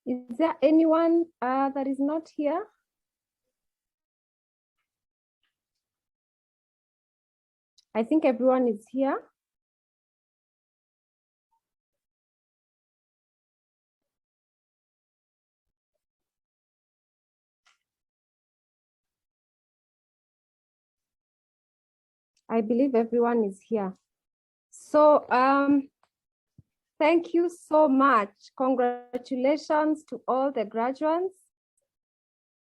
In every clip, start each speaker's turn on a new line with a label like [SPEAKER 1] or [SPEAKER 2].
[SPEAKER 1] Is there anyone that is not here? I think everyone is here. I believe everyone is here. So thank you so much. Congratulations to all the graduates.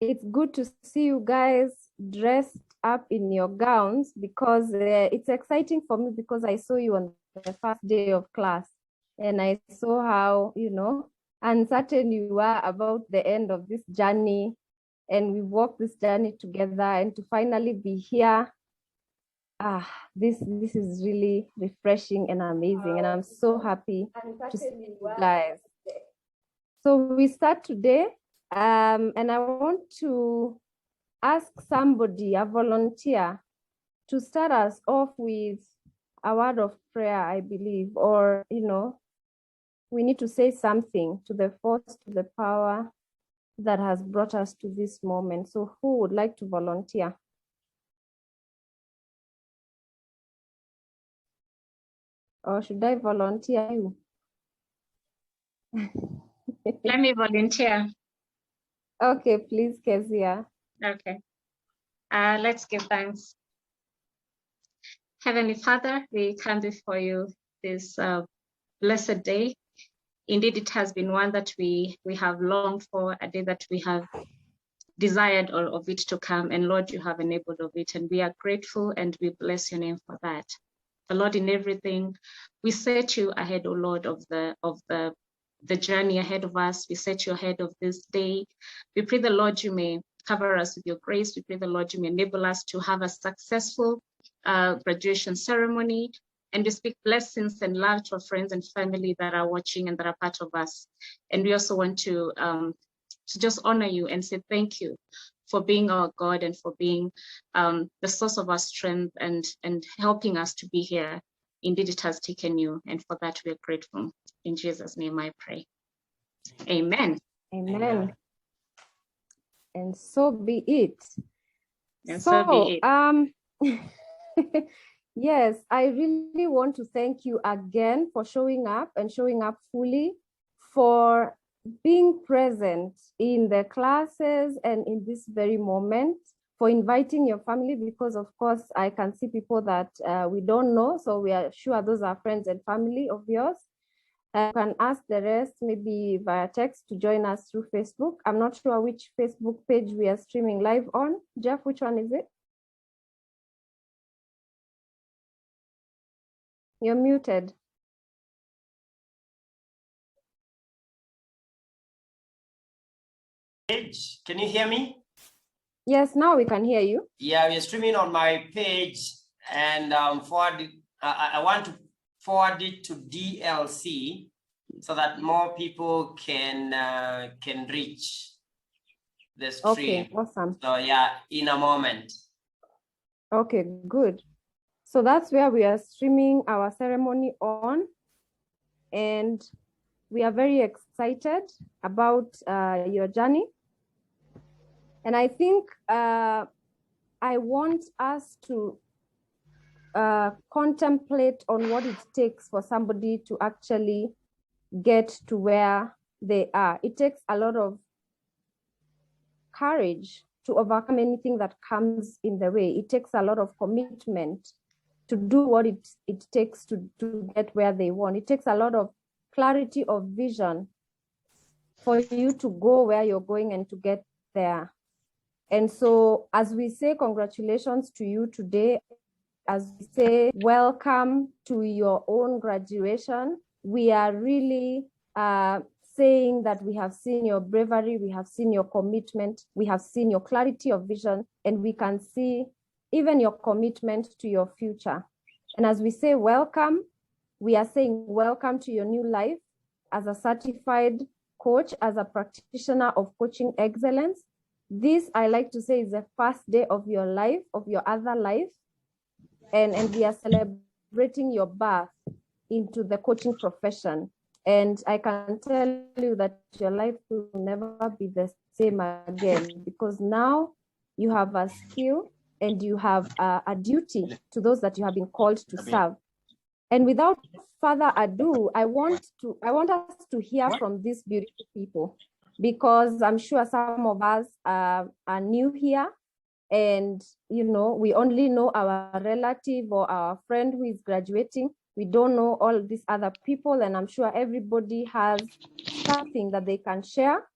[SPEAKER 1] It's good to see you guys dressed up in your gowns, because it's exciting for me, because I saw you on the first day of class and I saw how, uncertain you are about the end of this journey, and we walked this journey together, and to finally be here, this is really refreshing and amazing, and I'm so happy to see you guys. So we start today, and I want to ask somebody, a volunteer, to start us off with a word of prayer, I believe, or, we need to say something to the force, to the power that has brought us to this moment. So who would like to volunteer? Or should I volunteer you?
[SPEAKER 2] Let me volunteer.
[SPEAKER 1] Okay, please, Kezia.
[SPEAKER 2] Okay. Let's give thanks. Heavenly Father, we come before you this blessed day. Indeed, it has been one that we have longed for, a day that we have desired all of it to come, and Lord, you have enabled of it, and we are grateful and we bless your name for that. The Lord, in everything, we set you ahead, O Lord, of the journey ahead of us. We set you ahead of this day. We pray the Lord, you may cover us with your grace. We pray the Lord, you may enable us to have a successful graduation ceremony, and we speak blessings and love to our friends and family that are watching and that are part of us. And we also want to just honor you and say thank you for being our God and for being the source of our strength and helping us to be here. Indeed, it has taken you, and for that we are grateful. In Jesus' name I pray. Amen.
[SPEAKER 1] Amen. And so be it.
[SPEAKER 2] And so be
[SPEAKER 1] it. Yes, I really want to thank you again for showing up and showing up fully, for being present in the classes and in this very moment, for inviting your family, because of course I can see people that we don't know, so we are sure those are friends and family of yours. You can ask the rest maybe via text to join us through Facebook. I'm not sure which Facebook page we are streaming live on. Jeff, which one is it? You're muted.
[SPEAKER 3] Page. Can you hear me?
[SPEAKER 1] Yes, now we can hear you.
[SPEAKER 3] Yeah, we're streaming on my page, and I want to forward it to D.LC so that more people can reach the stream.
[SPEAKER 1] Okay, awesome.
[SPEAKER 3] So yeah, in a moment.
[SPEAKER 1] Okay, good. So that's where we are streaming our ceremony on, and we are very excited about your journey. And I think I want us to contemplate on what it takes for somebody to actually get to where they are. It takes a lot of courage to overcome anything that comes in the way. It takes a lot of commitment to do what it takes to get where they want. It takes a lot of clarity of vision for you to go where you're going and to get there. And so as we say congratulations to you today, as we say welcome to your own graduation, we are really saying that we have seen your bravery, we have seen your commitment, we have seen your clarity of vision, and we can see even your commitment to your future. And as we say welcome, we are saying welcome to your new life as a certified coach, as a practitioner of coaching excellence. This, I like to say, is the first day of your life, of your other life. And we are celebrating your birth into the coaching profession. And I can tell you that your life will never be the same again, because now you have a skill and you have a duty to those that you have been called to serve. And without further ado, I want us to hear from these beautiful people, because I'm sure some of us are new here, and we only know our relative or our friend who is graduating. We don't know all these other people, and I'm sure everybody has something that they can share.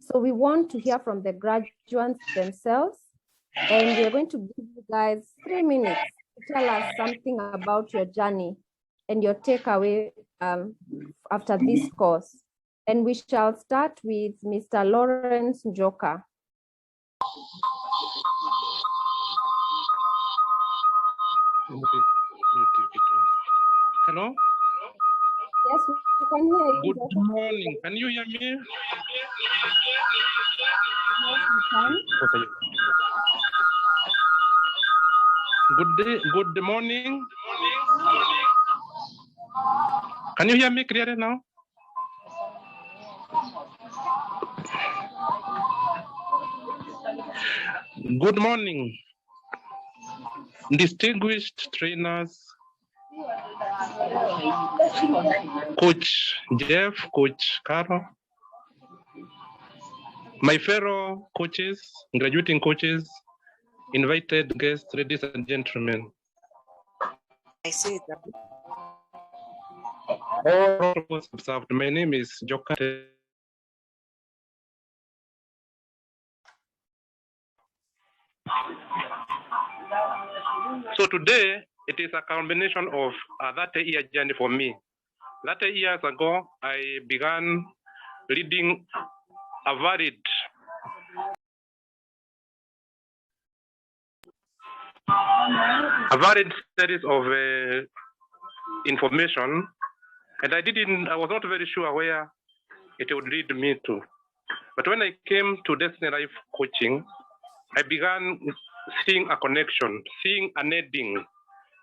[SPEAKER 1] So we want to hear from the graduates themselves, and we're going to give you guys 3 minutes to tell us something about your journey and your takeaway after this course. And we shall start with Mr. Lawrence Njoka.
[SPEAKER 4] Hello?
[SPEAKER 1] Yes, we can hear you.
[SPEAKER 4] Good morning. Can you hear me?
[SPEAKER 1] Yes, we can.
[SPEAKER 4] Good day, good morning. Can you hear me clearly now? Good morning, distinguished trainers, Coach Jeff, Coach Carol, my fellow coaches, graduating coaches, invited guests, ladies and gentlemen.
[SPEAKER 5] I see that.
[SPEAKER 4] All protocols observed. My name is Joka. So today, it is a combination of a 30-year journey for me. 30 years ago, I began leading a varied series of information, and I was not very sure where it would lead me to. But when I came to Destiny Life Coaching, I began seeing a connection, seeing an ending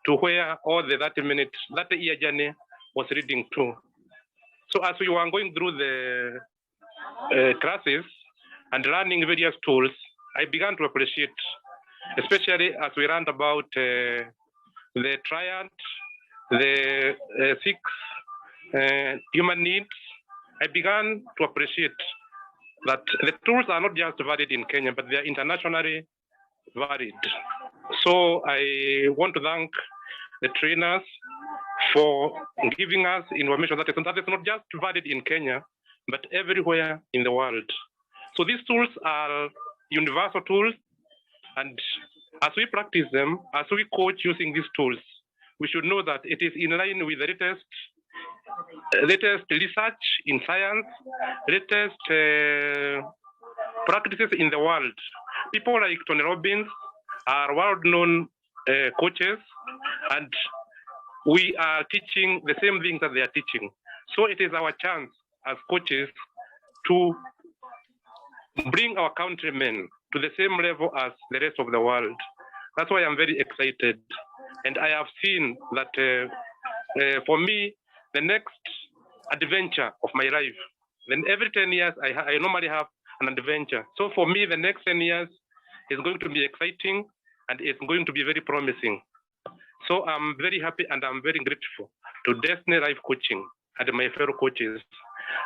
[SPEAKER 4] to where all the 30-year journey was leading to. So as we were going through the classes and learning various tools, I began to appreciate, especially as we learned about the triad, the 6 human needs. I began to appreciate that the tools are not just valid in Kenya, but they are internationally valid. So I want to thank the trainers for giving us information that is not just valid in Kenya, but everywhere in the world. So these tools are universal tools, and as we practice them, as we coach using these tools, we should know that it is in line with the latest research in science, latest practices in the world. People like Tony Robbins are world-known coaches, and we are teaching the same things that they are teaching. So it is our chance as coaches to bring our countrymen to the same level as the rest of the world. That's why I'm very excited. And I have seen that for me, the next adventure of my life, then every 10 years, I normally have an adventure. So for me, the next 10 years is going to be exciting, and it's going to be very promising. So I'm very happy and I'm very grateful to Destiny Life Coaching and my fellow coaches.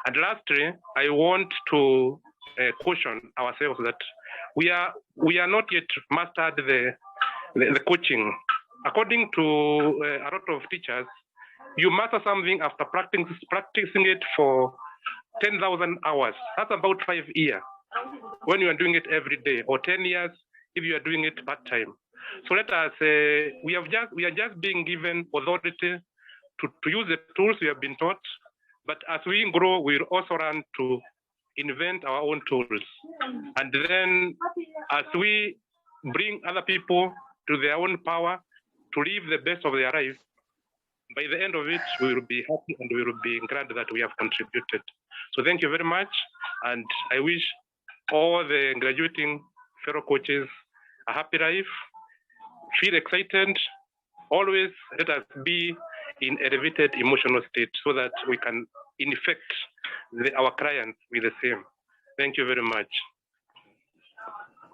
[SPEAKER 4] And lastly, I want to caution ourselves that we are not yet mastered the coaching. According to a lot of teachers, you master something after practicing it for 10,000 hours. That's about 5 years when you are doing it every day, or 10 years if you are doing it part-time. So let us we are just being given authority to use the tools we have been taught, but as we grow, we'll also learn to invent our own tools. And then as we bring other people to their own power to live the best of their life, by the end of it, we will be happy and we will be glad that we have contributed. So thank you very much. And I wish all the graduating fellow coaches a happy life. Feel excited. Always let us be in elevated emotional state so that we can infect our clients with the same. Thank you very much.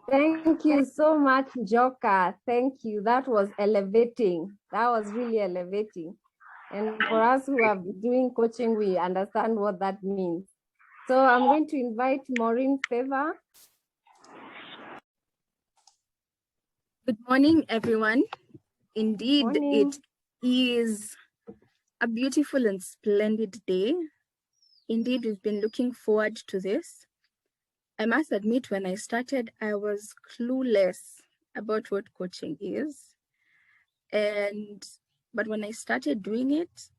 [SPEAKER 1] Thank you so much, Joka. Thank you. That was elevating. That was really elevating. And for us who are doing coaching, we understand what that means. So I'm going to invite Maureen Favor.
[SPEAKER 6] Good morning, everyone. Indeed,
[SPEAKER 1] Morning.
[SPEAKER 6] it is a beautiful and splendid day. Indeed, we've been looking forward to this. I must admit, when I started, I was clueless about what coaching is. But when I started doing it,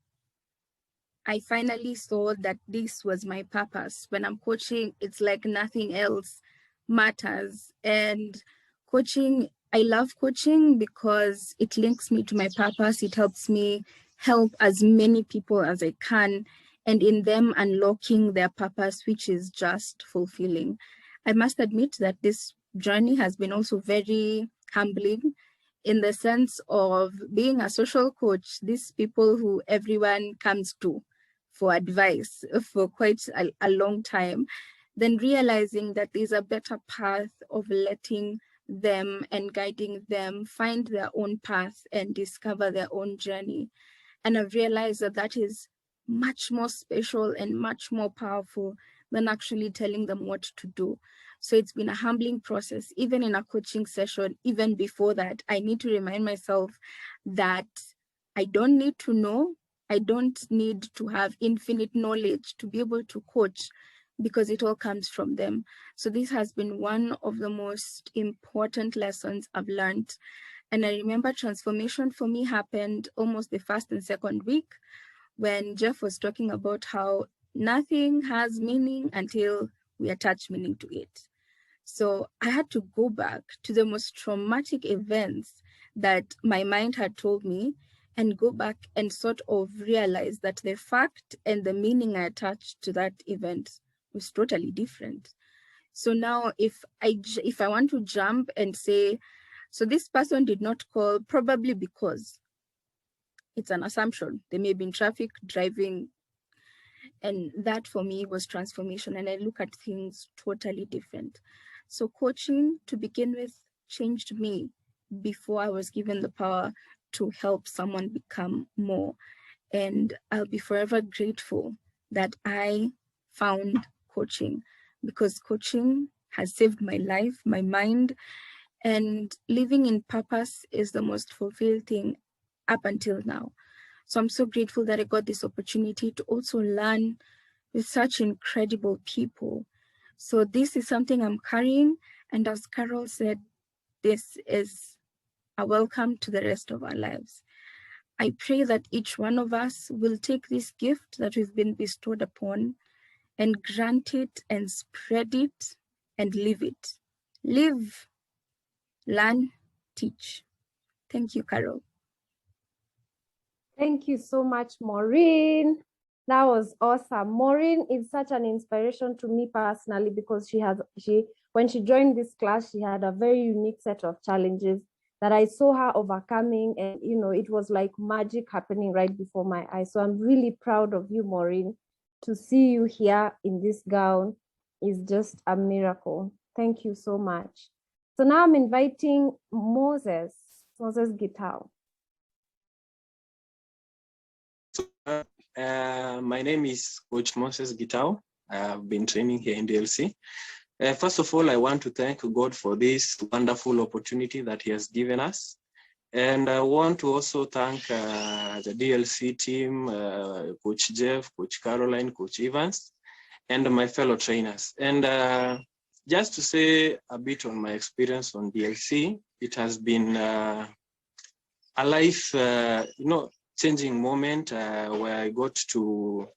[SPEAKER 6] I finally saw that this was my purpose. When I'm coaching, it's like nothing else matters. And coaching, I love coaching because it links me to my purpose. It helps me help as many people as I can, and in them unlocking their purpose, which is just fulfilling. I must admit that this journey has been also very humbling, in the sense of being a social coach, these people who everyone comes to for advice for quite a long time, then realizing that there's a better path of letting them and guiding them find their own path and discover their own journey. And I've realized that that is much more special and much more powerful than actually telling them what to do. So it's been a humbling process. Even in a coaching session, even before that, I need to remind myself that I don't need to know, I don't need to have infinite knowledge to be able to coach, because it all comes from them. So this has been one of the most important lessons I've learned. And I remember transformation for me happened almost the first and second week, when Jeff was talking about how nothing has meaning until we attach meaning to it. So I had to go back to the most traumatic events that my mind had told me, and go back and sort of realize that the fact and the meaning I attached to that event was totally different. So now if I want to jump and say, so this person did not call probably because it's an assumption. They may be in traffic driving, and that for me was transformation, and I look at things totally different. So coaching, to begin with, changed me before I was given the power to help someone become more. And I'll be forever grateful that I found coaching, because coaching has saved my life, my mind, and living in purpose is the most fulfilled thing up until now. So I'm so grateful that I got this opportunity to also learn with such incredible people. So this is something I'm carrying. And as Carol said, this is a welcome to the rest of our lives. I pray that each one of us will take this gift that we've been bestowed upon and grant it and spread it and live it. Live, learn, teach. Thank you, Carol.
[SPEAKER 1] Thank you so much, Maureen. That was awesome. Maureen is such an inspiration to me personally, because when she joined this class, she had a very unique set of challenges that I saw her overcoming, and it was like magic happening right before my eyes. So I'm really proud of you, Maureen. To see you here in this gown is just a miracle. Thank you so much. So now I'm inviting Moses Gitao.
[SPEAKER 7] My name is Coach Moses Gitao. I've been training here in D.LC. First of all, I want to thank God for this wonderful opportunity that He has given us. And I want to also thank the D.LC team, Coach Jeff, Coach Caroline, Coach Evans, and my fellow trainers. And just to say a bit on my experience on D.LC, it has been a life, changing moment where I got to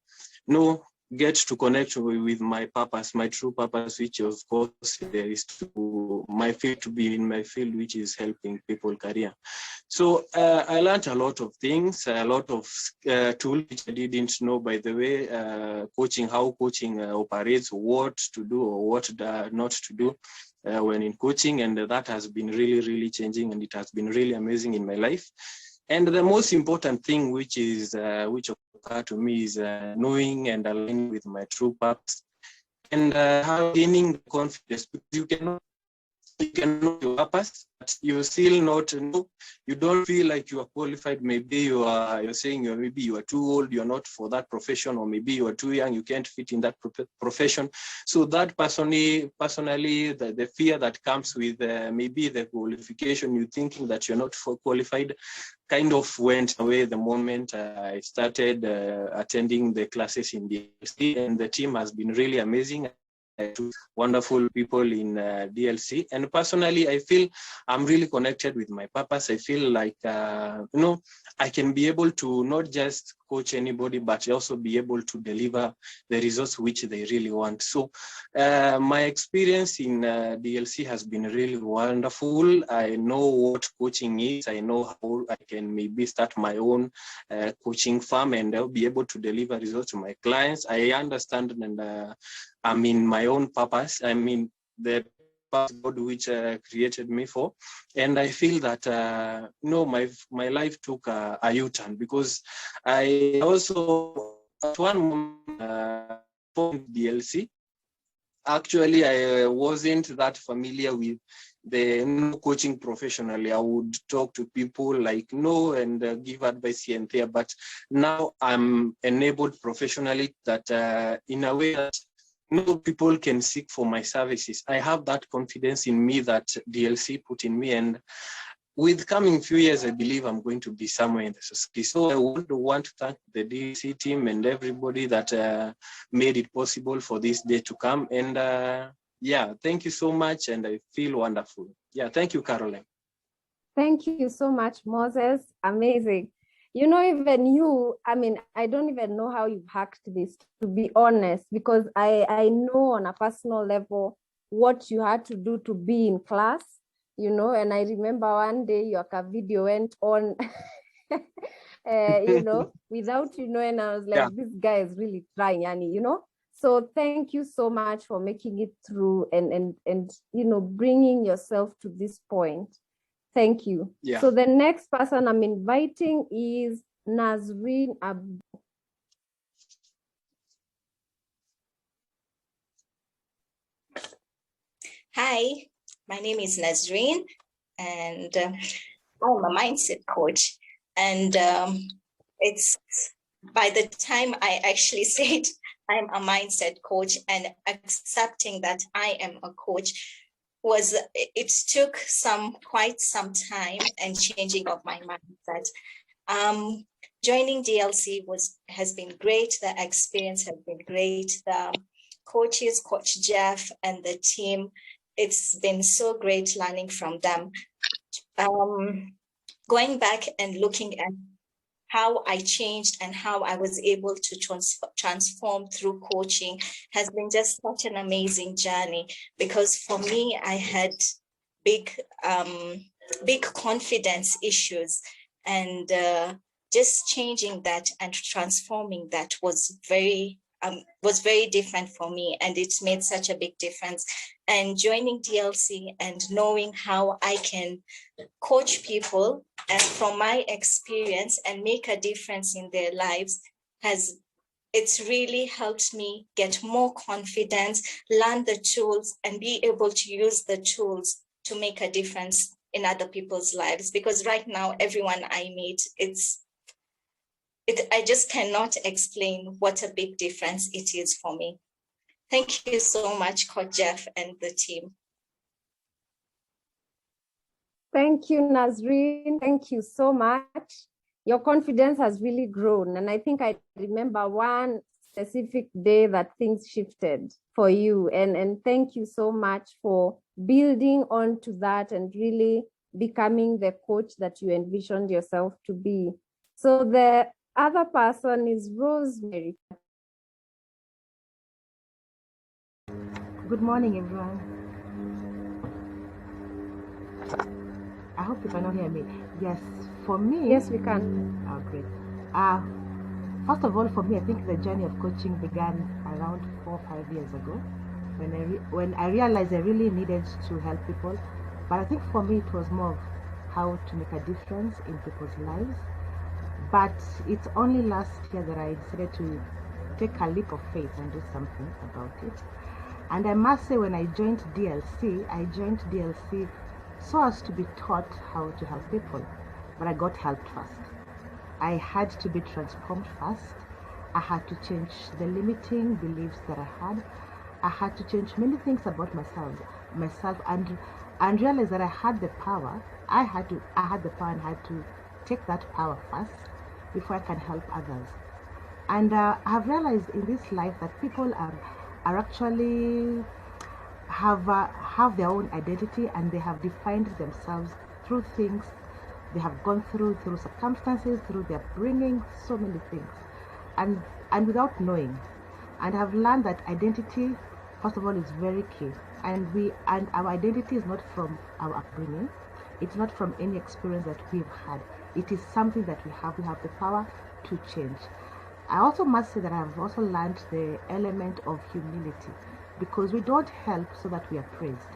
[SPEAKER 7] get to connect with my purpose, my true purpose, which of course there is to be in my field, which is helping people career. So I learned a lot of things, a lot of tools which I didn't know, by the way, how coaching operates, what to do or what not to do when in coaching. And that has been really, really changing, and it has been really amazing in my life. And the most important thing, which of occur to me is knowing and aligning with my true purpose and gaining the confidence, because you cannot know your purpose, but you still not know. You don't feel like you are qualified. Maybe you're saying maybe you are too old, you're not for that profession, or maybe you are too young, you can't fit in that profession. So that personally, the fear that comes with maybe the qualification, you thinking that you're not qualified, kind of went away the moment I started attending the classes in D.LC, and the team has been really amazing. Wonderful people in D.LC, and personally I feel I'm really connected with my purpose. I feel like I can be able to not just coach anybody, but also be able to deliver the results which they really want. So my experience in D.LC has been really wonderful. I know what coaching is. I know how I can maybe start my own coaching firm, and I'll be able to deliver results to my clients. I understand, and I'm in my own purpose. I mean, the purpose God which created me for. And I feel that, my life took a U-turn, because I also, at one moment, for D.LC, actually, I wasn't that familiar with the coaching professionally. I would talk to people like and give advice here and there. But now I'm enabled professionally that in a way that people can seek for my services. I have that confidence in me that D.LC put in me, and with coming few years, I believe I'm going to be somewhere in the society. So I would want to thank the D.LC team and everybody that made it possible for this day to come. And thank you so much, and I feel wonderful. Yeah, thank you, Caroline.
[SPEAKER 1] Thank you so much, Moses. Amazing. Even you, I don't even know how you've hacked this, to be honest, because I know on a personal level what you had to do to be in class, and I remember one day your video went on, without, and I was like, this guy is really trying, So thank you so much for making it through and bringing yourself to this point. Thank you. Yeah. So the next person I'm inviting is Nazreen Abdul.
[SPEAKER 8] Hi, my name is Nazreen, and I'm a mindset coach. And it's by the time I actually said I'm a mindset coach and accepting that I am a coach, it took quite some time and changing of my mindset. Joining D.LC has been great. The experience has been great. The coaches, Coach Jeff and the team, it's been so great learning from them. Going back and looking at how I changed and how I was able to transform through coaching has been just such an amazing journey, because for me, I had big confidence issues, and just changing that and transforming that was very different for me, and it made such a big difference. And joining D.LC and knowing how I can coach people and from my experience and make a difference in their lives it's really helped me get more confidence, learn the tools, and be able to use the tools to make a difference in other people's lives. Because right now, everyone I meet, I just cannot explain what a big difference it is for me. Thank you so much, Coach Jeff and the team.
[SPEAKER 1] Thank you, Nazreen. Thank you so much. Your confidence has really grown. And I think I remember one specific day that things shifted for you. And thank you so much for building onto that and really becoming the coach that you envisioned yourself to be. So the other person is Rosemary.
[SPEAKER 9] Good morning, everyone. I hope you cannot hear me. Yes, for me.
[SPEAKER 1] Yes, we can.
[SPEAKER 9] Oh, great. First of all, for me, I think the journey of coaching began around 4 or 5 years ago, when I realized I really needed to help people. But I think for me, it was more of how to make a difference in people's lives But it's only last year that I decided to take a leap of faith and do something about it. And I must say, when I joined D.LC so as to be taught how to help people, but I got helped first. I had to be transformed first. I had to change the limiting beliefs that I had. I had to change many things about myself, and realize that I had the power. I had the power and had to take that power first before I can help others. And I have realized in this life that people are actually have their own identity, and they have defined themselves through things they have gone through circumstances, through their bringing, so many things, and without knowing. And have learned that identity, first of all, is very key. And our identity is not from our upbringing. It's not from any experience that we've had. It is something that we have. We have the power to change. I also must say that I have also learned the element of humility, because we don't help so that we are praised.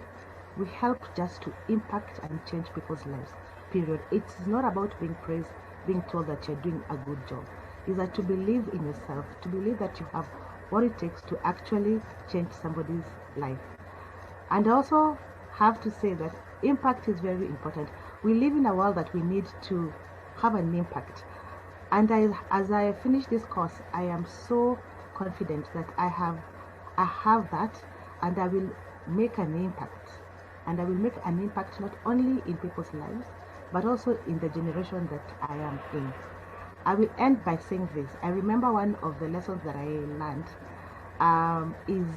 [SPEAKER 9] We help just to impact and change people's lives, period. It's not about being praised, being told that you're doing a good job. It's that to believe in yourself, to believe that you have what it takes to actually change somebody's life. And I also have to say that impact is very important. We live in a world that we need to have an impact. And as I finish this course, I am so confident that I have that, and I will make an impact. And I will make an impact not only in people's lives, but also in the generation that I am in. I will end by saying this. I remember one of the lessons that I learned is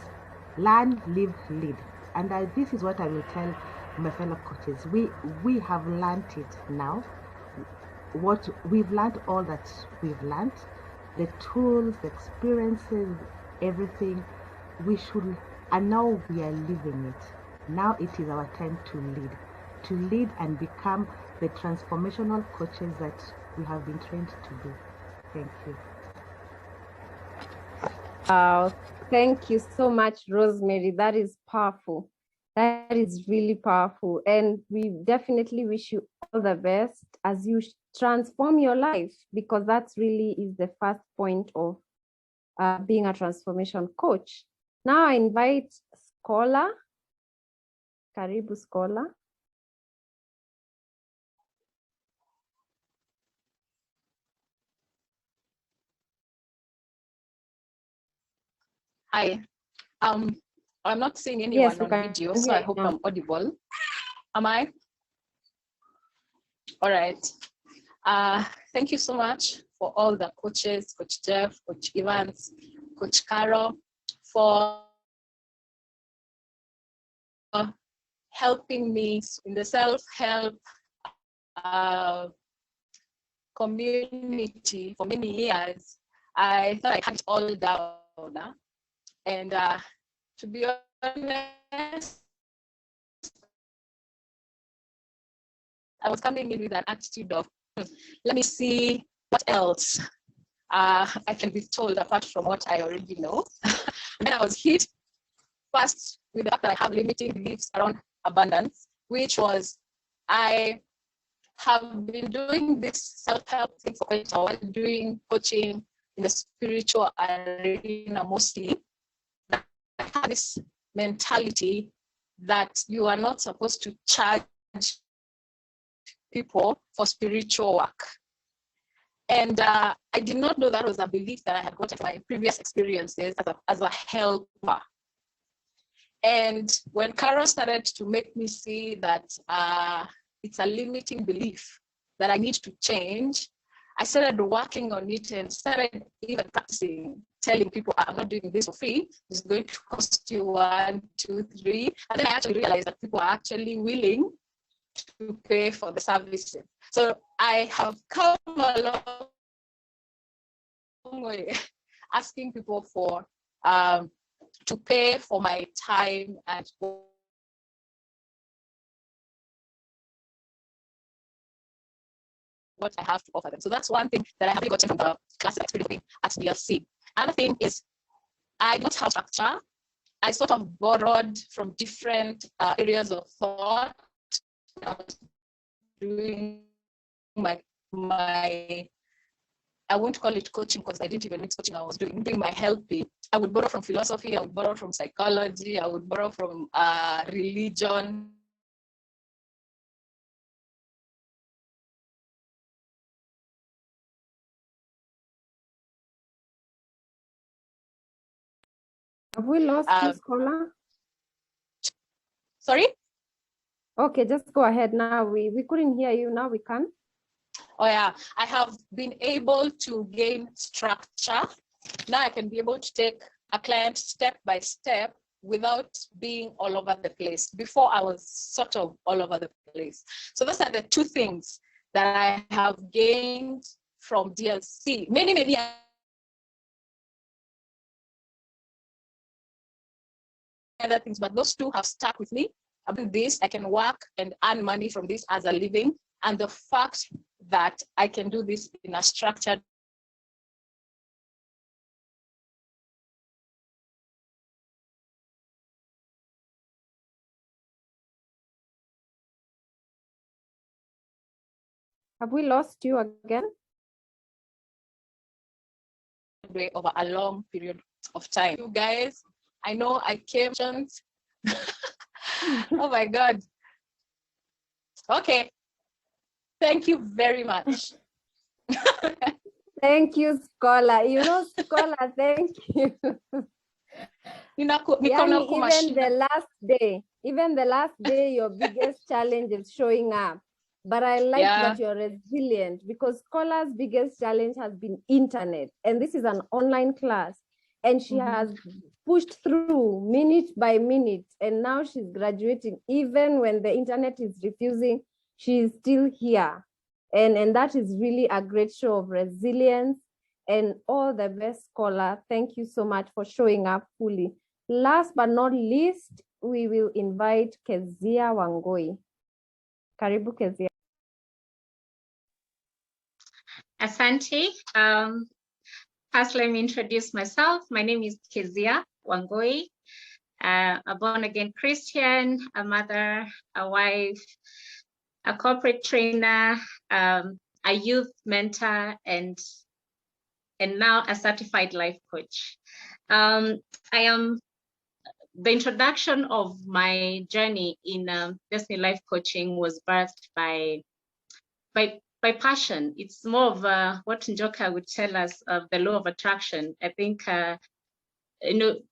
[SPEAKER 9] learn, live, lead. And this is what I will tell my fellow coaches. We have learned it now. What we've learned, all that we've learned, the tools, the experiences, everything, and now we are living it. Now it is our time to lead and become the transformational coaches that we have been trained to be. Thank you.
[SPEAKER 1] Thank you so much, Rosemary. That is powerful. That is really powerful. And we definitely wish you all the best as you transform your life, because that's really is the first point of being a transformation coach. Now I invite Scholar. Karibu, Scholar.
[SPEAKER 10] Hi. I'm not seeing anyone on video, so I hope I'm audible. Am I? All right. Thank you so much for all the coaches, Coach Jeff, Coach Evans, Coach Carol, for helping me in the self-help community for many years. I thought I had it all down. And to be honest, I was coming in with an attitude of, let me see what else I can be told apart from what I already know. And then I was hit first with the fact that I have limiting beliefs around abundance, which was I have been doing this self-help thing for quite a while, doing coaching in the spiritual arena mostly. I have this mentality that you are not supposed to charge people for spiritual work. And I did not know that was a belief that I had gotten from my previous experiences as a helper. And when Carol started to make me see that it's a limiting belief that I need to change, I started working on it and started even practicing, telling people, I'm not doing this for free. It's going to cost you 1, 2, 3. And then I actually realized that people are actually willing to pay for the services. So I have come a long way asking people for to pay for my time and what I have to offer them. So that's one thing that I have gotten from the class experience at D.LC. Another thing is I don't have structure. I sort of borrowed from different areas of thought. I was doing my I won't call it coaching because I didn't even mix coaching. I was doing my helping. I would borrow from philosophy. I would borrow from psychology. I would borrow from religion.
[SPEAKER 1] Have we lost you, Scholar?
[SPEAKER 10] Sorry?
[SPEAKER 1] Okay, just go ahead now. We couldn't hear you. Now we can.
[SPEAKER 10] Oh yeah, I have been able to gain structure. Now I can be able to take a client step by step without being all over the place. Before I was sort of all over the place. So those are the two things that I have gained from D.LC. Many other things, but those two have stuck with me. About this, I can work and earn money from this as a living. And the fact that I can do this in a structured
[SPEAKER 1] Have we lost you again?
[SPEAKER 10] way over a long period of time. You guys, I know I came. Oh my God. Okay. Thank you very much.
[SPEAKER 1] Thank you, Scholar. You know, Scholar, thank you. Yani, even the last day, your biggest challenge is showing up. But I like that you're resilient, because Scholar's biggest challenge has been internet. And this is an online class. And she has pushed through minute by minute. And now she's graduating. Even when the internet is refusing, she's still here. And that is really a great show of resilience. And all the best, Scholar. Thank you so much for showing up fully. Last but not least, we will invite Kezia Wangoi. Karibu, Kezia.
[SPEAKER 2] Asante. First, let me introduce myself. My name is Kezia Wangoi, a born-again Christian, a mother, a wife, a corporate trainer, a youth mentor, and now a certified life coach. The introduction of my journey in Destiny Life Coaching was birthed by passion. It's more of what Njoka would tell us of the law of attraction. I think,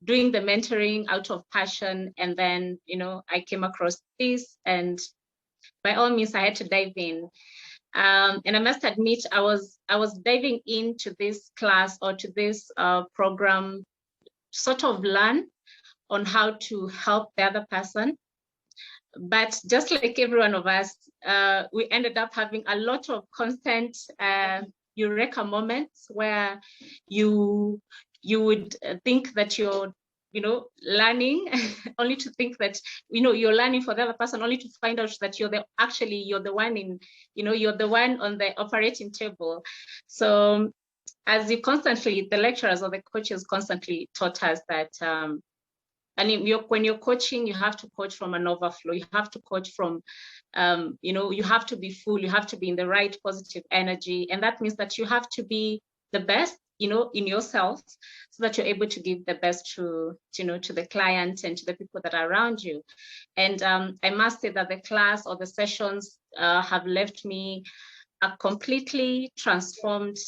[SPEAKER 2] doing the mentoring out of passion, and then, I came across this, and by all means, I had to dive in. And I must admit, I was diving into this class or to this program, sort of learn on how to help the other person. But just like every one of us, we ended up having a lot of constant eureka moments where you would think that you're learning only to think that you're learning for the other person, only to find out that you're the one in you're the one on the operating table. So as you constantly, the lecturers or the coaches constantly taught us that when you're coaching, you have to coach from an overflow. You have to coach from, you have to be full. You have to be in the right positive energy. And that means that you have to be the best, in yourself, so that you're able to give the best to the client and to the people that are around you. And I must say that the class or the sessions have left me a completely transformed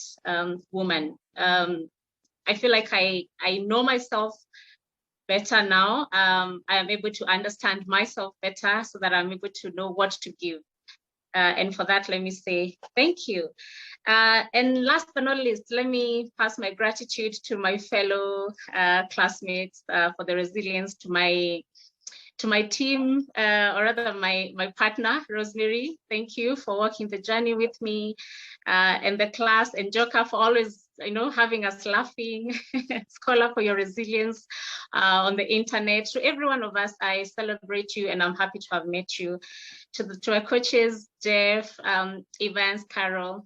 [SPEAKER 2] woman. I feel like I know myself better now. I am able to understand myself better, so that I'm able to know what to give. And for that, let me say thank you. And last but not least, let me pass my gratitude to my fellow classmates for the resilience, to my team, or rather my partner, Rosemary. Thank you for walking the journey with me, and the class, and Joka for always having us laughing, Scholar for your resilience on the internet. To every one of us, I celebrate you, and I'm happy to have met you. To our coaches, Jeff, Evans, Carol,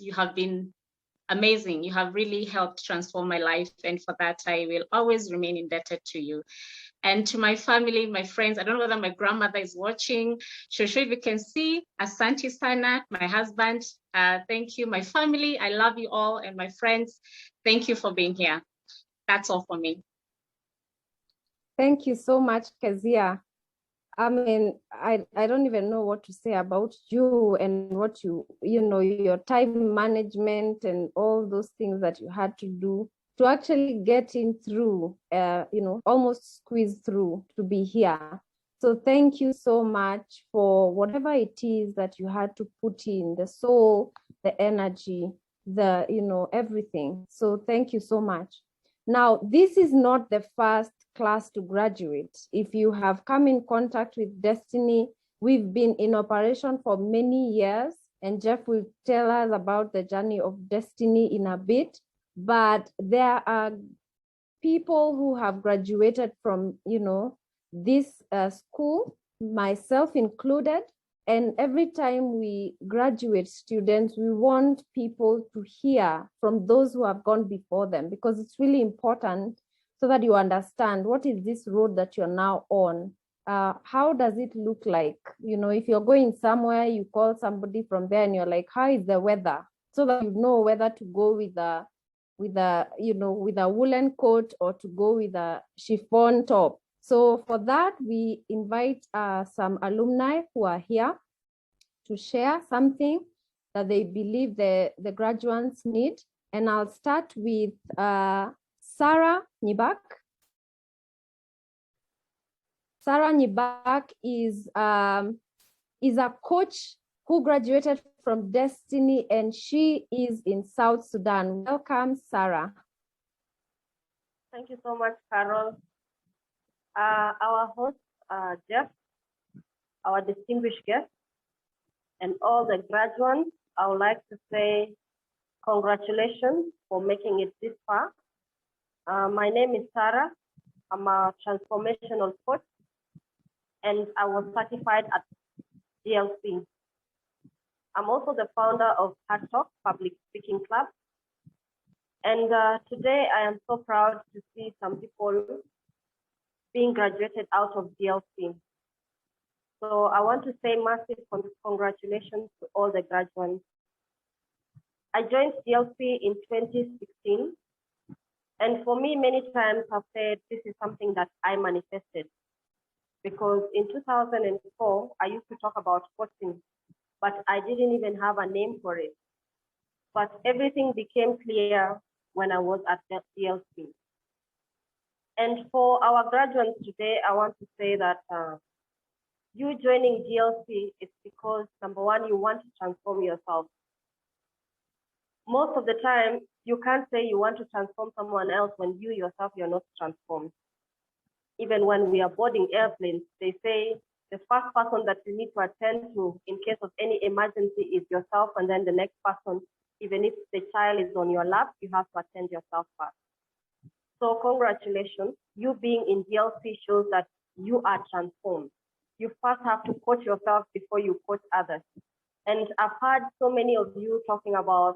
[SPEAKER 2] you have been amazing. You have really helped transform my life. And for that, I will always remain indebted to you. And to my family, my friends, I don't know whether my grandmother is watching. Shosho, if you can see, Asante Sana, my husband, thank you. My family, I love you all. And my friends, thank you for being here. That's all for me.
[SPEAKER 1] Thank you so much, Kezia. I mean, I don't even know what to say about you and what you know, your time management and all those things that you had to do to actually get in through, you know, almost squeeze through to be here. So thank you so much for whatever it is that you had to put in, the soul, the energy, the, you know, everything. So thank you so much. Now, this is not the first class to graduate. If you have come in contact with Destiny, we've been in operation for many years, and Jeff will tell us about the journey of Destiny in a bit. But there are people who have graduated from, you know, this school, myself included. And every time we graduate students, we want people to hear from those who have gone before them, because it's really important so that you understand what is this road that you're now on. How does it look like? You know, if you're going somewhere, you call somebody from there and you're like, how is the weather? So that you know whether to go with a you know, with a woolen coat or to go with a chiffon top. So for that, we invite some alumni who are here to share something that they believe the graduates need. And I'll start with Sarah Nibak. Sarah Nibak is a coach who graduated from Destiny, and she is in South Sudan. Welcome, Sarah.
[SPEAKER 11] Thank you so much, Carol. Our host, Jeff, our distinguished guest, and all the graduates, I would like to say congratulations for making it this far. My name is Sarah. I'm a transformational coach, and I was certified at D.LC. I'm also the founder of Heart Talk Public Speaking Club. And today I am so proud to see some people being graduated out of D.LC. So I want to say massive congratulations to all the graduates. I joined D.LC in 2016. And for me, many times I've said this is something that I manifested. Because in 2004, I used to talk about coaching, but I didn't even have a name for it. But everything became clear when I was at D.LC. And for our graduates today, I want to say that you joining D.LC is because, number one, you want to transform yourself. Most of the time, you can't say you want to transform someone else when you yourself, you're not transformed. Even when we are boarding airplanes, they say the first person that you need to attend to in case of any emergency is yourself, and then the next person, even if the child is on your lap, you have to attend yourself first. So congratulations, you being in D.LC shows that you are transformed. You first have to coach yourself before you coach others. And I've heard so many of you talking about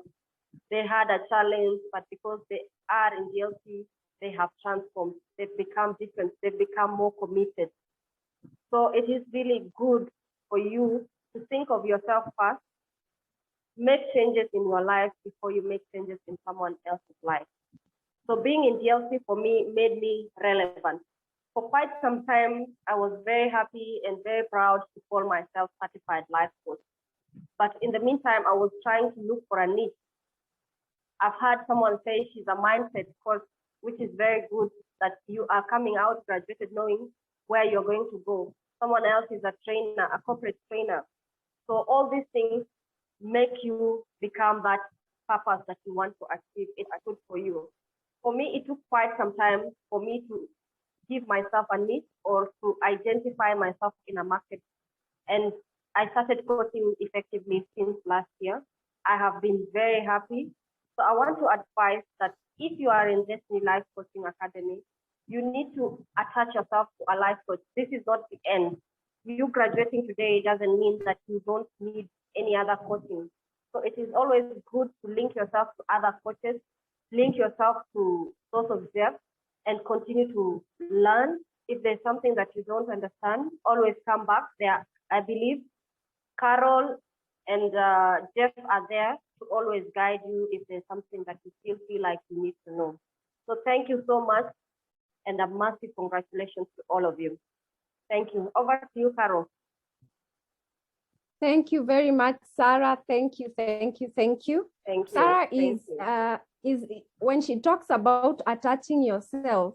[SPEAKER 11] they had a challenge, but because they are in D.LC, they have transformed, they've become different, they've become more committed. So it is really good for you to think of yourself first, make changes in your life before you make changes in someone else's life. So being in D.LC for me made me relevant. For quite some time, I was very happy and very proud to call myself certified life coach. But in the meantime, I was trying to look for a niche. I've heard someone say she's a mindset coach, which is very good that you are coming out graduated knowing where you're going to go. Someone else is a trainer, a corporate trainer. So all these things make you become that purpose that you want to achieve. It's good for you. For me, it took quite some time for me to give myself a niche or to identify myself in a market. And I started coaching effectively since last year. I have been very happy. So I want to advise that if you are in Destiny Life Coaching Academy, you need to attach yourself to a life coach. This is not the end. You graduating today doesn't mean that you don't need any other coaching. So it is always good to link yourself to other coaches, link yourself to source of depth, and continue to learn. If there's something that you don't understand, always come back there. I believe Carol and Jeff are there to always guide you if there's something that you still feel like you need to know. So thank you so much, and a massive congratulations to all of you. Thank you. Over to you, Carol.
[SPEAKER 1] Thank you very much, Sarah. Thank you, thank you, thank you.
[SPEAKER 11] Thank you.
[SPEAKER 1] Sarah
[SPEAKER 11] Thank
[SPEAKER 1] is when she talks about attaching yourself,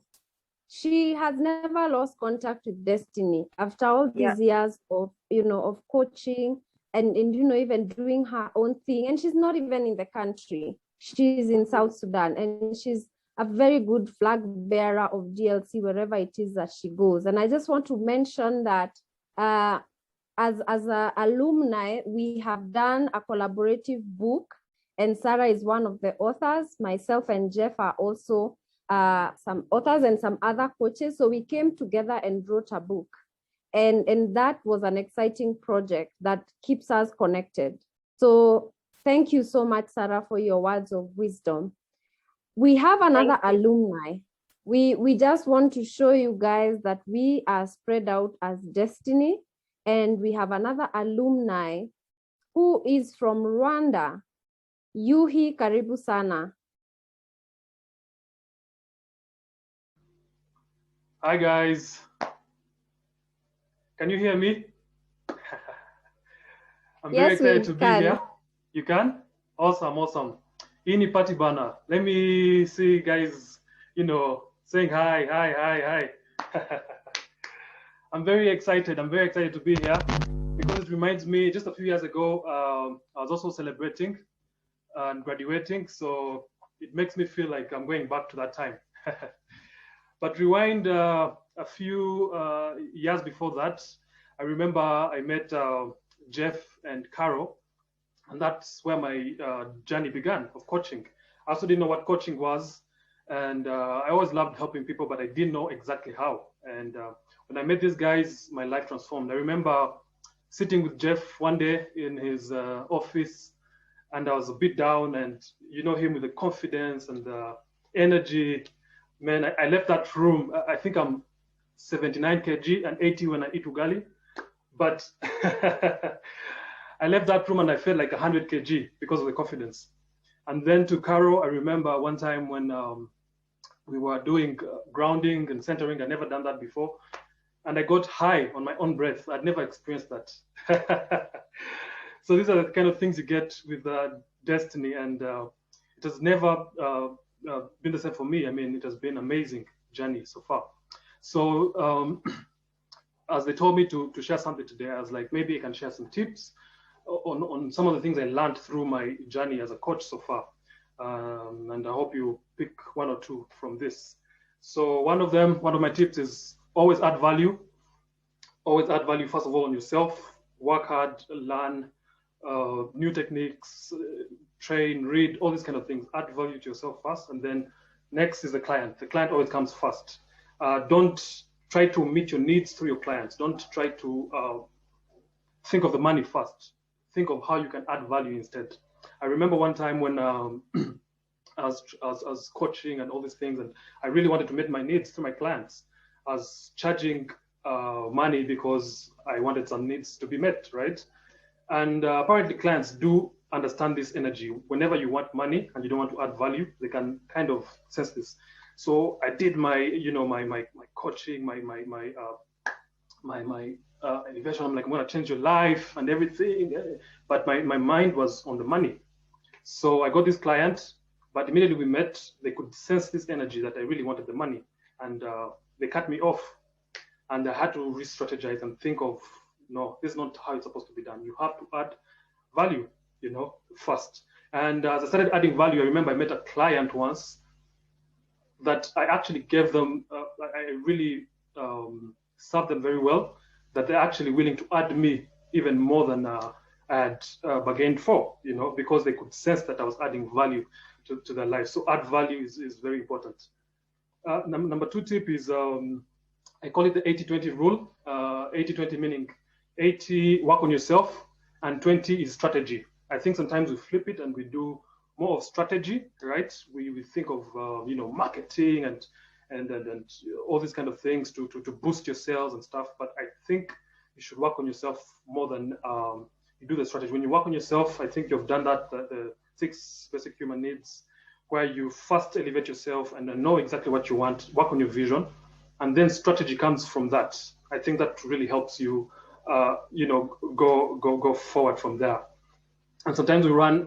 [SPEAKER 1] she has never lost contact with destiny after all these years of of coaching and even doing her own thing. And she's not even in the country. She's in South Sudan, and she's a very good flag bearer of D.LC wherever it is that she goes. And I just want to mention that as an alumni, we have done a collaborative book, and Sarah is one of the authors. Myself and Jeff are also some authors and some other coaches. So we came together and wrote a book. And that was an exciting project that keeps us connected. So thank you so much, Sarah, for your words of wisdom. We have another alumni. We just want to show you guys that we are spread out as destiny. And we have another alumni who is from Rwanda. Yuhi, karibu sana.
[SPEAKER 12] Hi guys, can you hear me? I'm very excited to be here. You can? Awesome, awesome. Ini party banner. Let me see guys, saying hi, hi, hi, hi. I'm very excited to be here because it reminds me just a few years ago, I was also celebrating and graduating. So it makes me feel like I'm going back to that time. But rewind a few years before that, I remember I met Jeff and Carol, and that's where my journey began of coaching. I also didn't know what coaching was, and I always loved helping people, but I didn't know exactly how. And when I met these guys, my life transformed. I remember sitting with Jeff one day in his office, and I was a bit down, and him with the confidence and the energy. Man, I left that room. I think I'm 79 kg and 80 when I eat ugali. But I left that room and I felt like 100 kg because of the confidence. And then to Carol, I remember one time when we were doing grounding and centering. I'd never done that before. And I got high on my own breath. I'd never experienced that. So these are the kind of things you get with destiny. And it has never been the same for me. I mean, it has been an amazing journey so far. So as they told me to share something today, I was like, maybe I can share some tips on some of the things I learned through my journey as a coach so far. And I hope you pick one or two from this. So one of my tips is always add value. Always add value, first of all, on yourself. Work hard, learn new techniques, train, read, all these kind of things. Add value to yourself first, and then next is the client. The client always comes first. Don't try to meet your needs through your clients. Don't try to think of the money first. Think of how you can add value instead. I remember one time when I was coaching and all these things, and I really wanted to meet my needs through my clients. I was charging money because I wanted some needs to be met, right? And apparently clients do understand this energy. Whenever you want money and you don't want to add value, they can kind of sense this. So I did my, my coaching, my elevation. I'm like, I'm gonna change your life and everything. But my mind was on the money. So I got this client, but immediately we met, they could sense this energy that I really wanted the money. And they cut me off. And I had to re-strategize and think of, no, this is not how it's supposed to be done. You have to add value, first. And as I started adding value, I remember I met a client once that I actually gave them, I really served them very well, that they're actually willing to add me even more than I had bargained for, because they could sense that I was adding value to their life. So add value is very important. Number two tip is, I call it the 80-20 rule. 80-20 meaning 80 work on yourself and 20 is strategy. I think sometimes we flip it and we do more of strategy, right? We think of marketing and all these kind of things to boost your sales and stuff. But I think you should work on yourself more than you do the strategy. When you work on yourself, I think you've done that, the 6 basic human needs, where you first elevate yourself and then know exactly what you want, work on your vision, and then strategy comes from that. I think that really helps you, go forward from there. And sometimes we run